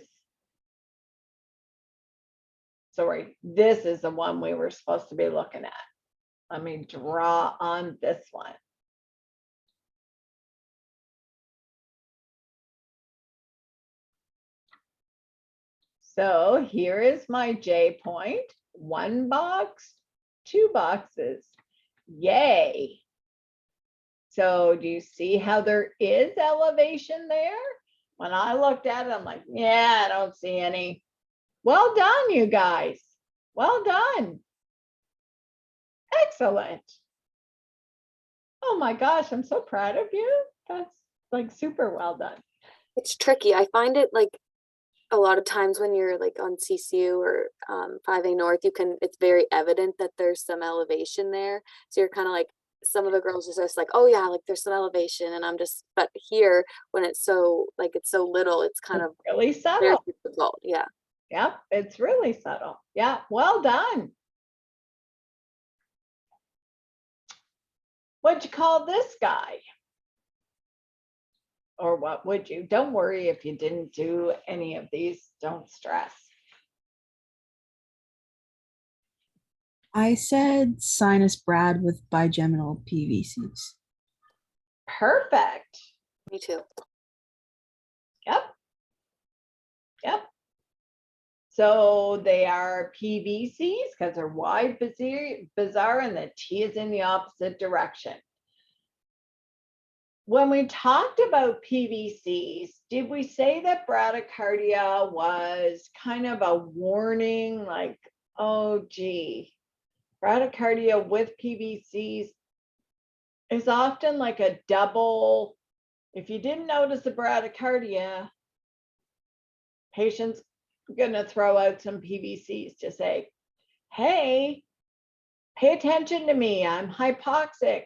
is the one we were supposed to be looking at. Let me draw on this one. So here is my J point, one box, two boxes, yay. So do you see how there is elevation there? When I looked at it, I'm like, yeah, I don't see any. Well done, you guys. Well done. Excellent. Oh my gosh, I'm so proud of you. That's like super well done. It's tricky. I find it like a lot of times when you're like on CCU or 5A North, it's very evident that there's some elevation there. So you're kind of like, some of the girls are just like, oh yeah, like there's some elevation, and but here when it's so little, it's kind of really subtle. Difficult. Yeah. Yep, it's really subtle. Yeah, well done. What'd you call this guy? Or what would you? Don't worry if you didn't do any of these, don't stress. I said sinus Brad with bigeminal Yep. So they are PVCs because they're wide, bizarre, and the T is in the opposite direction. When we talked about PVCs, did we say that bradycardia was kind of a warning, like, oh, gee, bradycardia with PVCs is often like a double. If you didn't notice the bradycardia, patient's gonna throw out some PVCs to say, hey, pay attention to me, I'm hypoxic.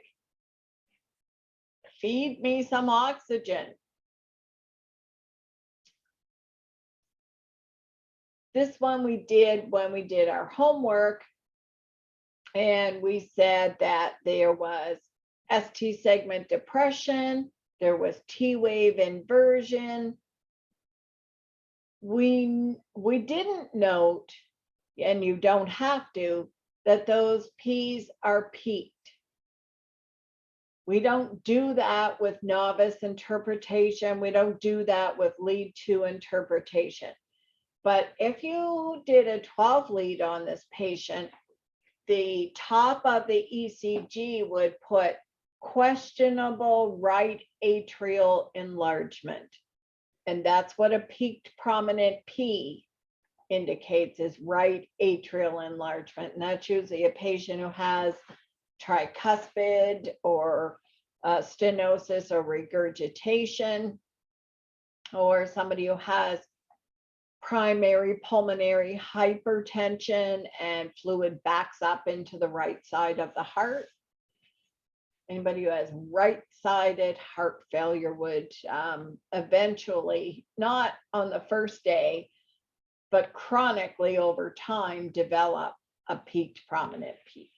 Feed me some oxygen. This one we did when we did our homework, and we said that there was ST segment depression, there was T wave inversion. We didn't note, and you don't have to, that those P's are peaked. We don't do that with novice interpretation. We don't do that with lead 2 interpretation. But if you did a 12 lead on this patient, the top of the ECG would put questionable right atrial enlargement. And that's what a peaked prominent P indicates, is right atrial enlargement. And that's usually a patient who has tricuspid or stenosis or regurgitation, or somebody who has primary pulmonary hypertension and fluid backs up into the right side of the heart. Anybody who has right-sided heart failure would eventually, not on the first day, but chronically over time, develop a peaked prominent P.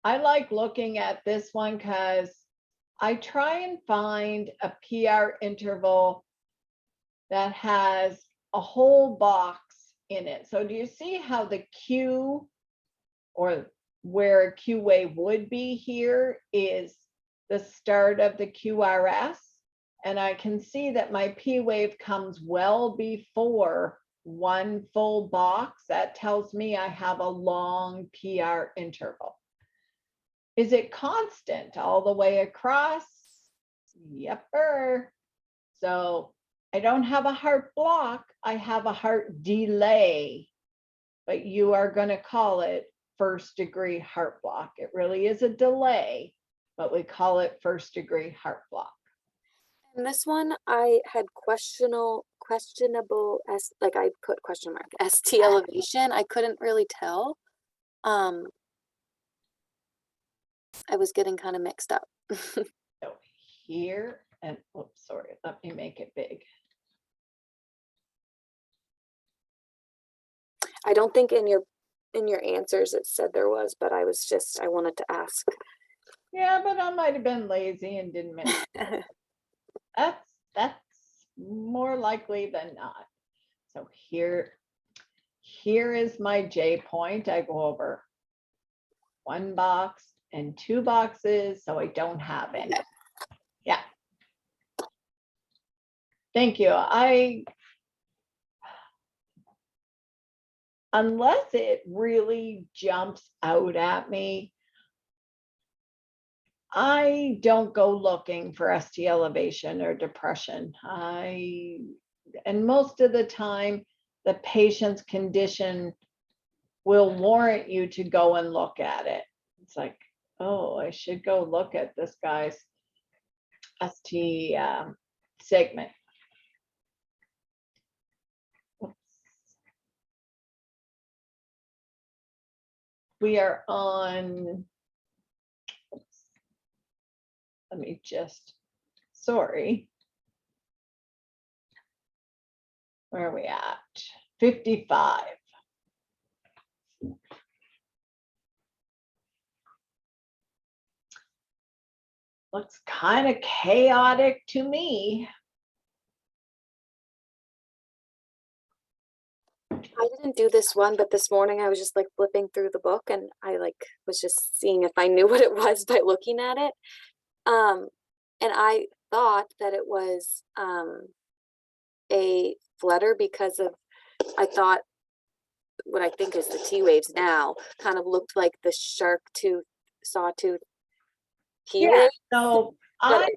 I like looking at this one because I try and find a PR interval that has a whole box in it. So do you see how the Q, or where a Q wave would be here, is the start of the QRS? And I can see that my P wave comes well before one full box. That tells me I have a long PR interval. Is it constant all the way across? Yepper. So I don't have a heart block, I have a heart delay, but you are going to call it first degree heart block. It really is a delay, but we call it first degree heart block. And this one, I had questionable like I put question mark, ST elevation. I couldn't really tell. I was getting kind of mixed up. So here, and oops, sorry, let me make it big. I don't think in your answers it said there was, but I wanted to ask. Yeah, but I might have been lazy and didn't mention it. That's more likely than not. So here is my J point. I go over one box and two boxes, so I don't have any. Yeah. Thank you. Unless it really jumps out at me, I don't go looking for ST elevation or depression. And most of the time, the patient's condition will warrant you to go and look at it. It's like, oh, I should go look at this guy's ST segment. Oops. We are on, oops. Let me just, sorry. Where are we at? 55. Looks kind of chaotic to me. I didn't do this one, but this morning I was just like flipping through the book and I was just seeing if I knew what it was by looking at it. And I thought that it was a flutter because of, I thought what I think is the T waves now kind of looked like the shark tooth, sawtooth T Yeah, wave. so but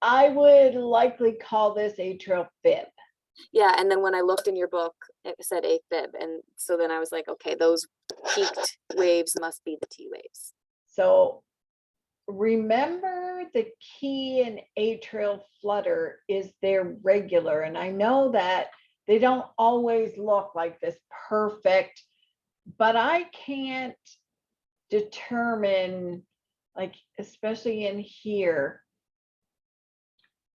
I would likely call this atrial fib. Yeah, and then when I looked in your book, it said AFib, and so then I was like, okay, those peaked waves must be the T waves. So remember, the key in atrial flutter is they're regular. And I know that they don't always look like this perfect, but I can't determine, like, especially in here,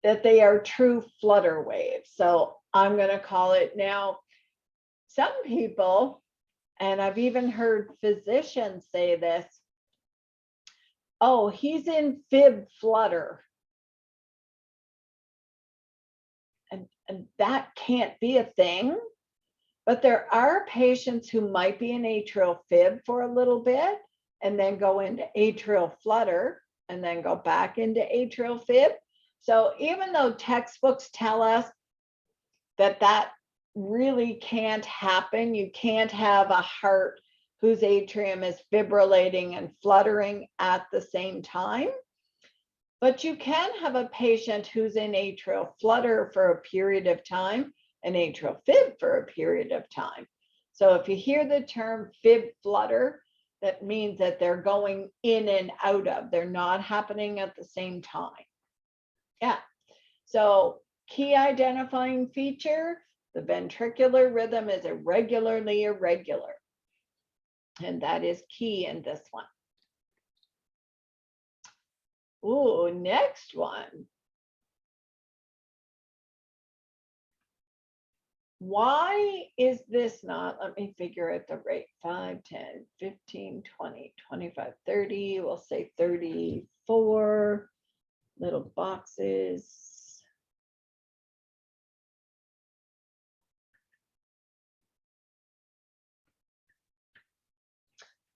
that they are true flutter waves. So I'm going to call it now. Some people, and I've even heard physicians say this, oh, he's in fib flutter. And that can't be a thing. But there are patients who might be in atrial fib for a little bit and then go into atrial flutter and then go back into atrial fib. So even though textbooks tell us that that really can't happen, you can't have a heart whose atrium is fibrillating and fluttering at the same time, but you can have a patient who's in atrial flutter for a period of time and atrial fib for a period of time. So if you hear the term fib flutter, that means that they're going in and out of, they're not happening at the same time. Yeah. So key identifying feature, the ventricular rhythm is irregularly irregular. And that is key in this one. Ooh, next one. Why is this not, let me figure out the rate, 5, 10, 15, 20, 25, 30, we'll say 34 little boxes.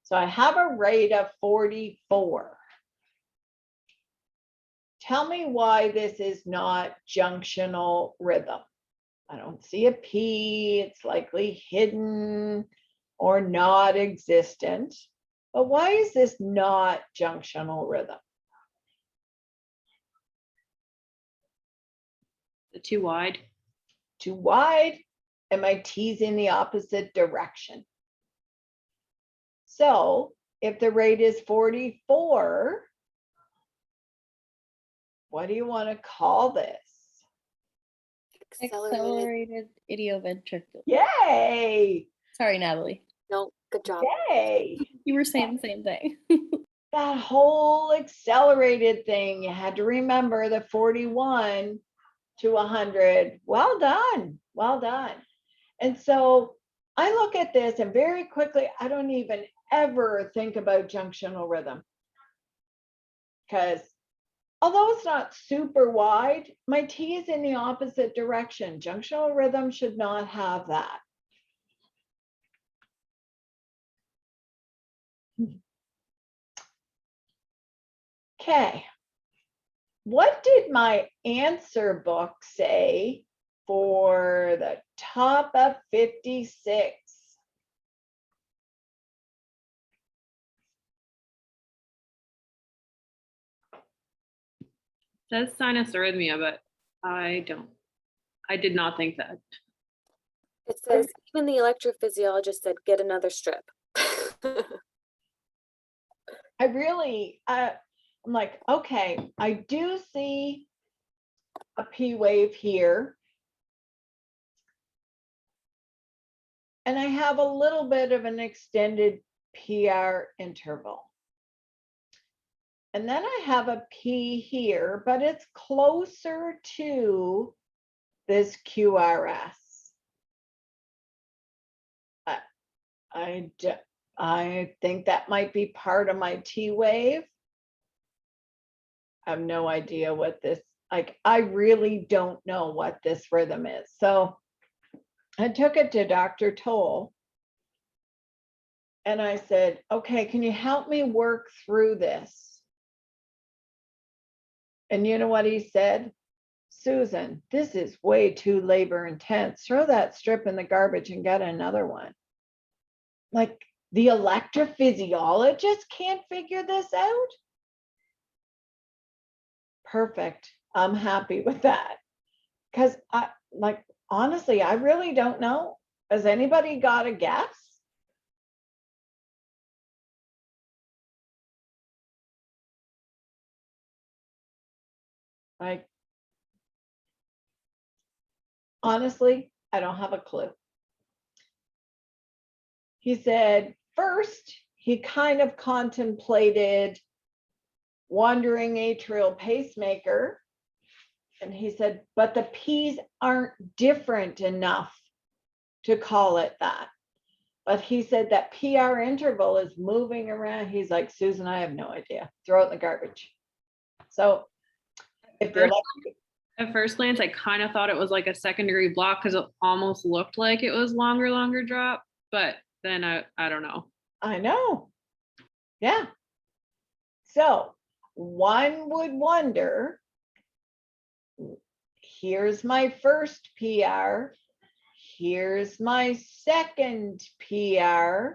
So I have a rate of 44. Tell me why this is not junctional rhythm. I don't see a P, it's likely hidden or not existent. But why is this not junctional rhythm? Too wide. Too wide, and my T's in the opposite direction. So if the rate is 44, what do you want to call this? Accelerated idioventricular. Yay! Sorry, Natalie. No, good job. Yay! You were saying the same thing. That whole accelerated thing, you had to remember the 41 to 100. Well done. Well done. And so I look at this and very quickly, I don't even ever think about junctional rhythm. Because although it's not super wide, my T is in the opposite direction. Junctional rhythm should not have that. Okay. What did my answer book say for the top of 56? Says sinus arrhythmia, but I did not think that. It says even the electrophysiologist said get another strip. I really, I'm like, okay, I do see a P wave here. And I have a little bit of an extended PR interval. And then I have a P here, but it's closer to this QRS. I think that might be part of my T wave. I have no idea what this, like, I really don't know what this rhythm is. So I took it to Dr. Toll and I said, okay, can you help me work through this? And you know what he said? Susan, this is way too labor intense. Throw that strip in the garbage and get another one. Like, the electrophysiologist can't figure this out? Perfect. I'm happy with that. Because honestly, I really don't know. Has anybody got a guess? Like, honestly, I don't have a clue. He said, first, he kind of contemplated wandering atrial pacemaker. And he said, but the P's aren't different enough to call it that. But he said that PR interval is moving around. He's like, Susan, I have no idea. Throw it in the garbage. So if you're like, At first glance, I kind of thought it was like a secondary block because it almost looked like it was longer drop, but then I don't know. I know. Yeah. So one would wonder, here's my first PR, here's my second PR,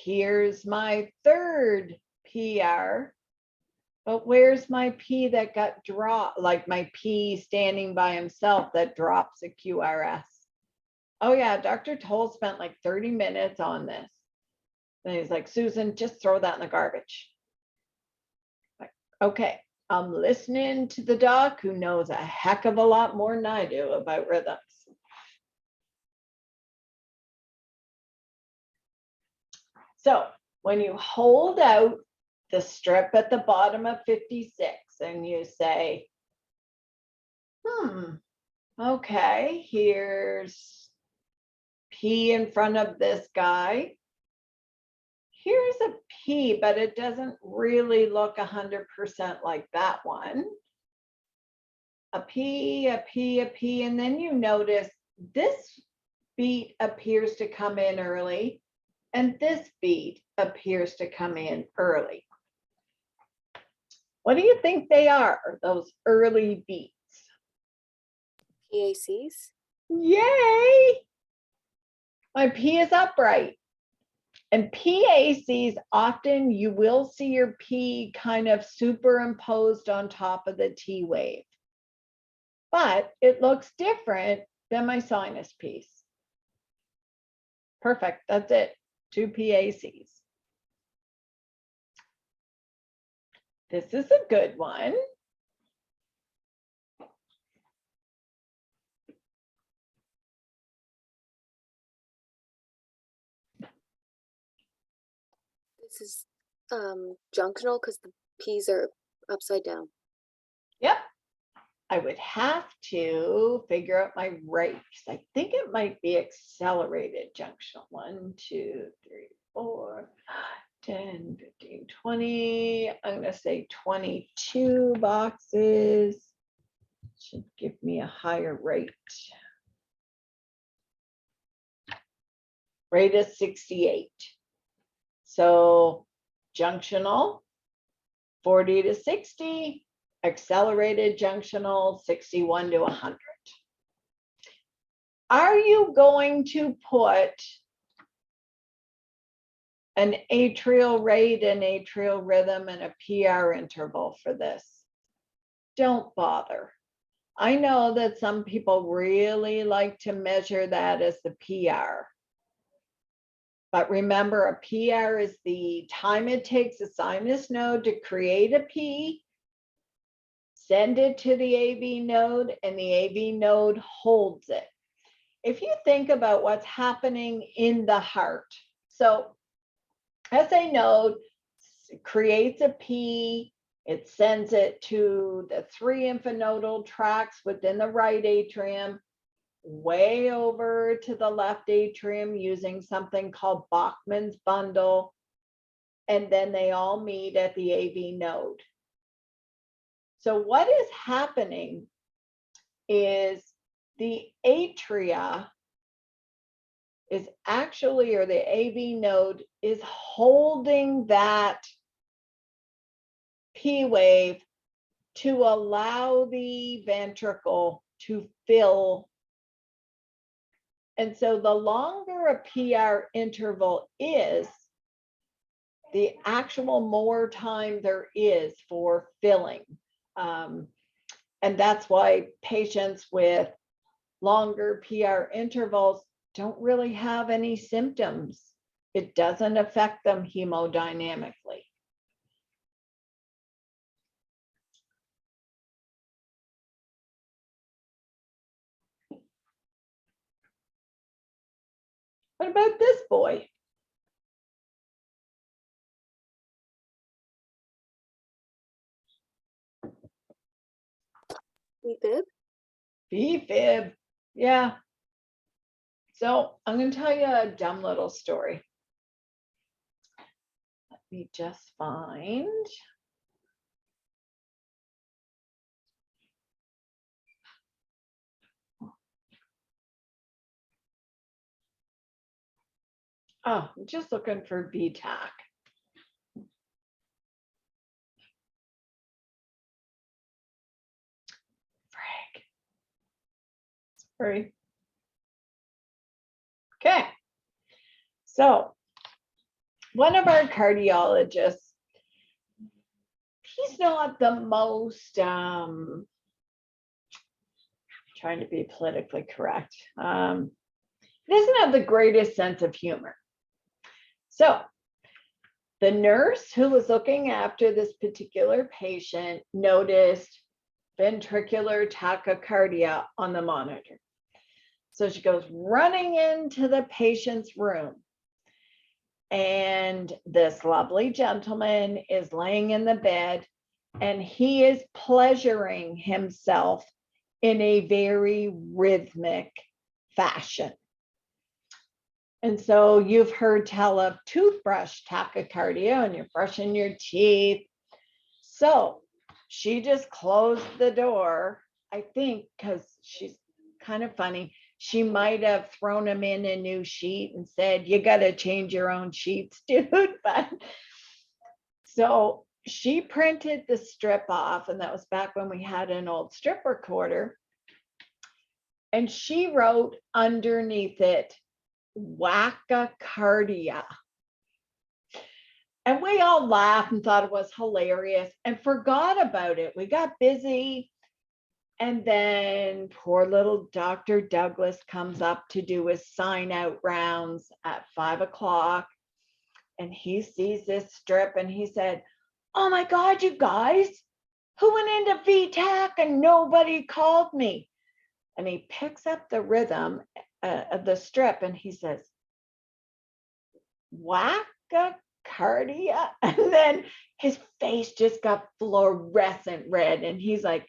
here's my third PR, but where's my P that got dropped, like my P standing by himself that drops a QRS? Oh yeah, Dr. Toll spent like 30 minutes on this. And he's like, Susan, just throw that in the garbage. Like, okay, I'm listening to the doc who knows a heck of a lot more than I do about rhythms. So when you hold out the strip at the bottom of 56 and you say, okay, here's P in front of this guy. Here's a P, but it doesn't really look 100% like that one. A P, a P, a P, and then you notice this beat appears to come in early, and this beat appears to come in early. What do you think they are, those early beats? PACs? Yay! My P is upright. And PACs, often you will see your P kind of superimposed on top of the T wave. But it looks different than my sinus piece. Perfect, that's it, 2 PACs. This is a good one. This is junctional because the P's are upside down. Yep. I would have to figure out my rate because I think it might be accelerated junctional. 1, 2, 3, 4, 10, 15, 20. I'm going to say 22 boxes. Should give me a higher rate. Rate is 68. So junctional, 40 to 60. Accelerated junctional, 61 to 100. Are you going to put an atrial rate and atrial rhythm and a PR interval for this? Don't bother. I know that some people really like to measure that as the PR. But remember, a PR is the time it takes a sinus node to create a P, send it to the AV node, and the AV node holds it. If you think about what's happening in the heart, so SA node creates a P, it sends it to the 3 infranodal tracts within the right atrium, way over to the left atrium using something called Bachman's bundle, and then they all meet at the AV node. So what is happening is the atria is actually, or the AV node is holding that P wave to allow the ventricle to fill. And so the longer a PR interval is, the actual more time there is for filling. And that's why patients with longer PR intervals don't really have any symptoms. It doesn't affect them hemodynamically. What about this boy? Fib? Fib, yeah. So I'm going to tell you a dumb little story. Let me just find. Oh, I'm just looking for VTAC. Frick. Sorry. Okay. So one of our cardiologists, he's not the most, trying to be politically correct. He doesn't have the greatest sense of humor. So the nurse who was looking after this particular patient noticed ventricular tachycardia on the monitor. So she goes running into the patient's room. And this lovely gentleman is laying in the bed and he is pleasuring himself in a very rhythmic fashion. And so you've heard tell of toothbrush tachycardia and you're brushing your teeth. So she just closed the door, I think, because she's kind of funny. She might have thrown him in a new sheet and said, you got to change your own sheets, dude. But so she printed the strip off, and that was back when we had an old strip recorder. And she wrote underneath it, wackacardia. And we all laughed and thought it was hilarious and forgot about it. We got busy. And then poor little Dr. Douglas comes up to do his sign out rounds at 5 o'clock. And he sees this strip and he said, oh my God, you guys, who went into VTAC and nobody called me? And he picks up the rhythm of the strip and he says, wackacardia. And then his face just got fluorescent red. And he's like,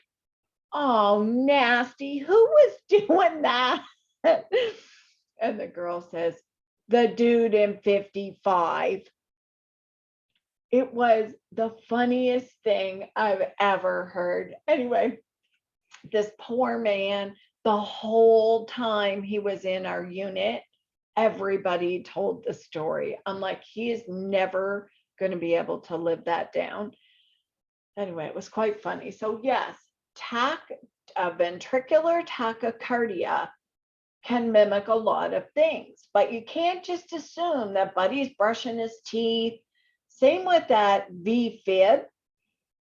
oh, nasty. Who was doing that? And the girl says, the dude in 55. It was the funniest thing I've ever heard. Anyway, this poor man, the whole time he was in our unit, everybody told the story. I'm like, he is never going to be able to live that down. Anyway, it was quite funny. So yes, ventricular tachycardia can mimic a lot of things, but you can't just assume that Buddy's brushing his teeth. Same with that V-fib.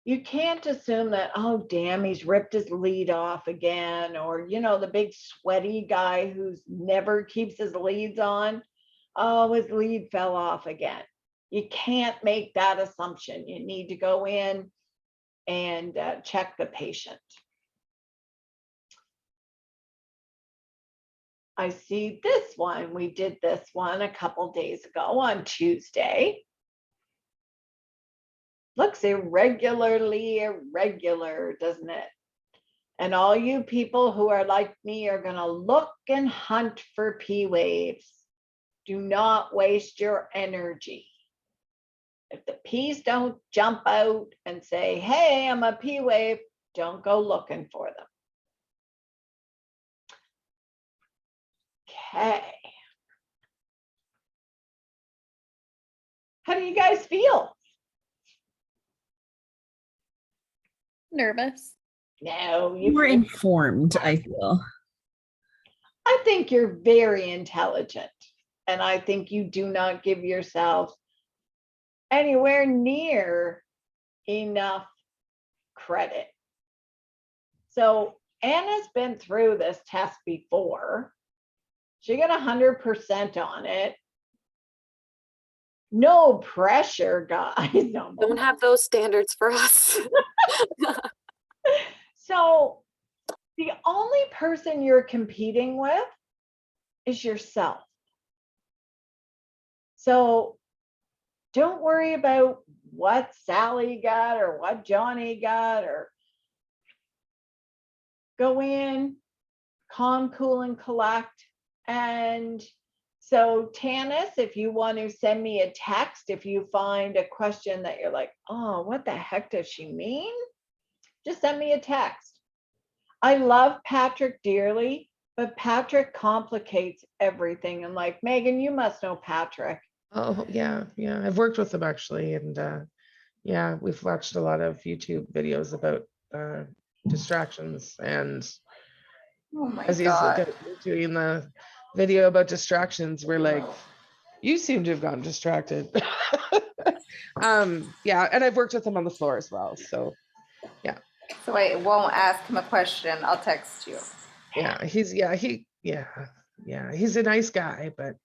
You can't assume that, oh, damn, he's ripped his lead off again, or, you know, the big sweaty guy who's never keeps his leads on. Oh, his lead fell off again. You can't make that assumption. You need to go in and check the patient. I see this one. We did this one a couple days ago on Tuesday. Looks irregularly irregular, doesn't it? And all you people who are like me are going to look and hunt for P waves. Do not waste your energy. If the P's don't jump out and say, hey, I'm a P wave, don't go looking for them. Okay. How do you guys feel? nervous. No, More informed, I feel. I think you're very intelligent. And I think you do not give yourself anywhere near enough credit. So Anna's been through this test before. She got 100% on it. No pressure, guys. No. Don't have those standards for us. So the only person you're competing with is yourself. So don't worry about what Sally got or what Johnny got, or go in, calm, cool, and collect. And so Tanis, if you want to send me a text, if you find a question that you're like, oh, what the heck does she mean? Just send me a text. I love Patrick dearly, but Patrick complicates everything. And like, Megan, you must know Patrick. Oh, yeah. I've worked with him actually. And yeah, we've watched a lot of YouTube videos about distractions. And Oh my as he's God. doing the video about distractions, we're like, you seem to have gotten distracted. Yeah, and I've worked with him on the floor as well. So yeah. So I won't ask him a question. I'll text you. Yeah, he's a nice guy, but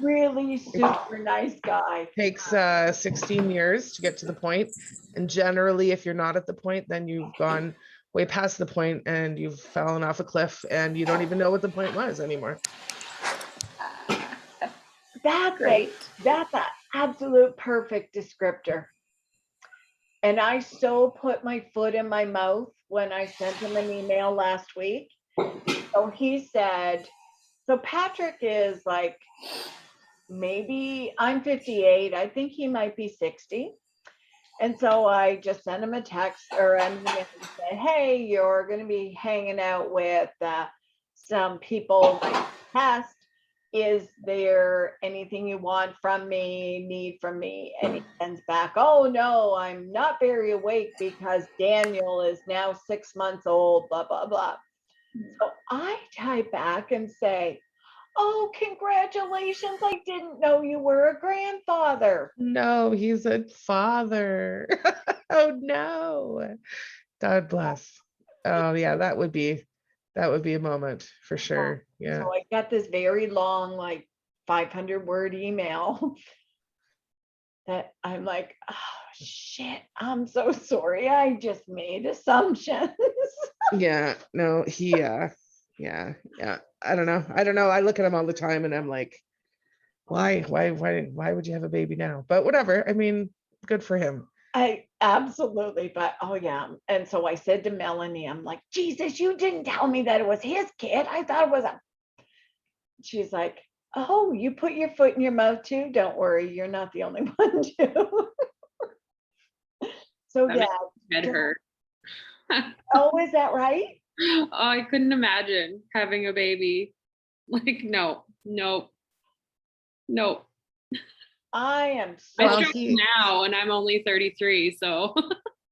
Really super nice guy. takes 16 years to get to the point. And generally, if you're not at the point, then you've gone way past the point and you've fallen off a cliff and you don't even know what the point was anymore. That's Great. that's an absolute perfect descriptor. And I so put my foot in my mouth when I sent him an email last week. So he said, so Patrick is like, maybe I'm 58. I think he might be 60. And so I just sent him a text or an email and said, hey, you're going to be hanging out with some people that test. Is there anything you want from me, need from me? And he sends back, oh no, I'm not very awake because Daniel is now 6 months old, blah, blah, blah. So I type back and say, oh, congratulations. I didn't know you were a grandfather. No, he's a father. Oh no. God bless. Oh yeah, that would be a moment for sure. Yeah. So I got this very long, like 500-word email that I'm like, oh shit, I'm so sorry. I just made assumptions. Yeah, no, yeah. I don't know. I look at him all the time and I'm like, why would you have a baby now? But whatever. I mean, good for him. I absolutely, but oh yeah. And so I said to Melanie, I'm like, Jesus, you didn't tell me that it was his kid. I thought it was a. She's like, oh, you put your foot in your mouth too? Don't worry, you're not the only one too. So That yeah. makes my head hurt. Oh, is that right? Oh, I couldn't imagine having a baby. Like, no. I am I so struggle now and I'm only 33, so.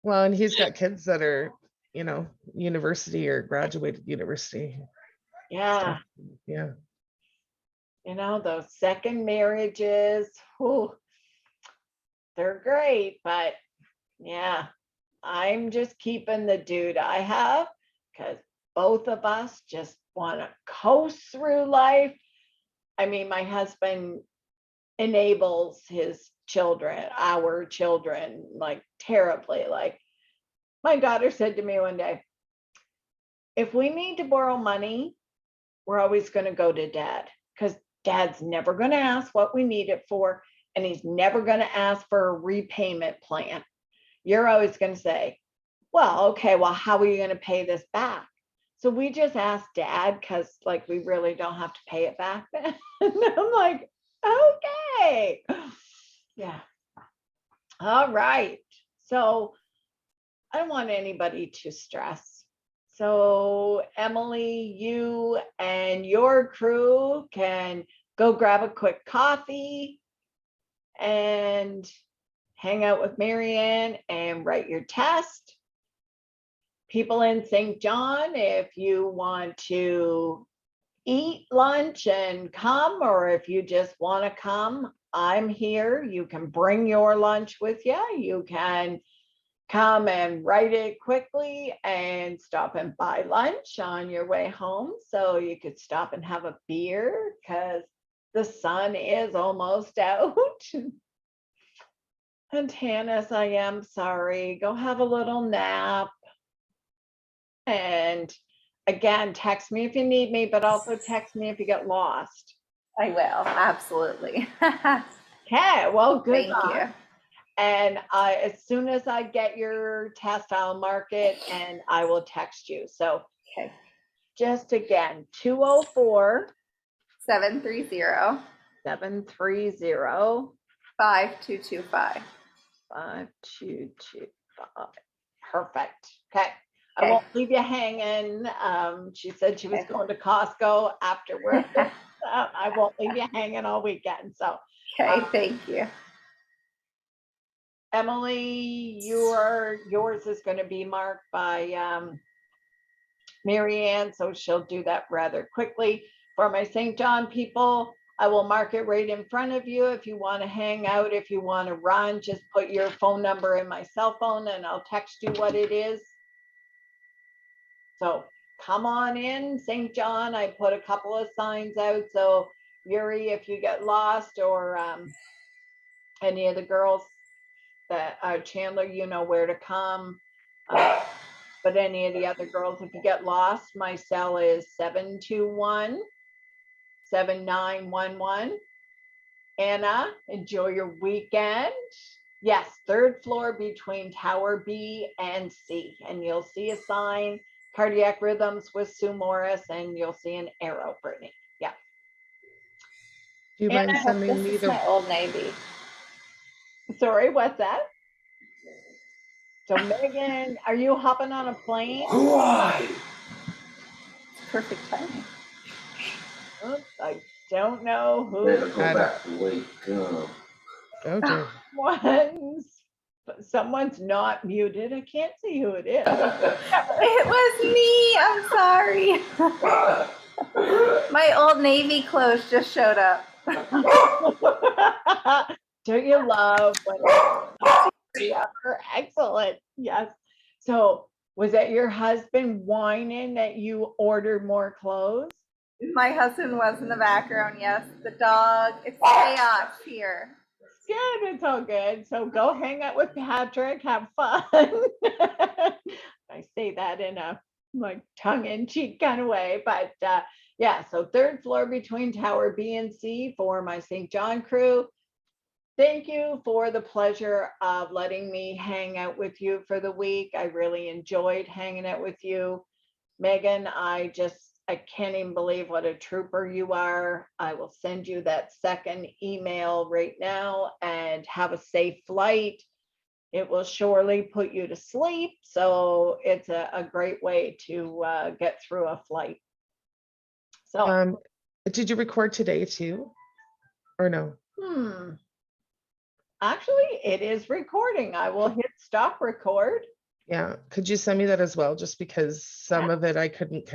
Well, and he's got kids that are, university or graduated university. yeah. Yeah. Those second marriages, whew, they're great, but yeah, I'm just keeping the dude I have because both of us just want to coast through life. I mean, my husband enables his children, our children, like terribly. Like my daughter said to me one day, if we need to borrow money, we're always going to go to dad because dad's never going to ask what we need it for. And he's never going to ask for a repayment plan. You're always going to say, well, okay, well, how are you going to pay this back? So we just asked dad because like we really don't have to pay it back then. And I'm like, okay. Yeah. All right. So I don't want anybody to stress. So Emily, you and your crew can go grab a quick coffee and hang out with Marianne and write your test. people in St. John, if you want to eat lunch and come, or if you just want to come, I'm here. You can bring your lunch with you. You can come and write it quickly and stop and buy lunch on your way home. So you could stop and have a beer because the sun is almost out. And Hannes, I am sorry. Go have a little nap. And again, text me if you need me, but also text me if you get lost. I will, absolutely. Okay, well, good Thank luck. you. And as soon as I get your test, I'll mark it and I will text you. So Okay. just again, 204 730 730 5225. 5225. Perfect. Okay. I Okay. won't leave you hanging. She said she was Okay. going to Costco after work. I won't leave you hanging all weekend. So Okay, thank you. Emily, yours is going to be marked by Mary Ann, so she'll do that rather quickly. For my St. John people, I will mark it right in front of you. If you want to hang out, if you want to run, just put your phone number in my cell phone and I'll text you what it is. So come on in, St. John. I put a couple of signs out. So Yuri, if you get lost, or any of the girls that Chandler, you know where to come. But any of the other girls, if you get lost, my cell is 721-7911. Anna, enjoy your weekend. Yes, 3rd floor between Tower B and C. And you'll see a sign, Cardiac Rhythms with Sue Morris, and you'll see an arrow, Brittany. Yeah. Do you mind And sending me This is the my Old Navy. Sorry, what's that? So Megan, are you hopping on a plane? Perfect timing. Oops, I don't know who. Oh dear. Someone's not muted. I can't see who it is. It was me. I'm sorry. My Old Navy clothes just showed up. Don't you love when excellent? Yes. So was that your husband whining that you ordered more clothes? My husband was in the background. Yes, the dog. It's chaos here. It's good. It's all good. So go hang out with Patrick. Have fun. I say that in a like tongue-in-cheek kind of way, but yeah. So 3rd floor between Tower B and C for my St. John crew. Thank you for the pleasure of letting me hang out with you for the week. I really enjoyed hanging out with you. Megan, I can't even believe what a trooper you are. I will send you that second email right now, and have a safe flight. It will surely put you to sleep. So it's a great way to get through a flight. So, Did you record today too? Or no? Actually, it is recording. I will hit stop record. Yeah. Could you send me that as well? Just because some of it I couldn't connect.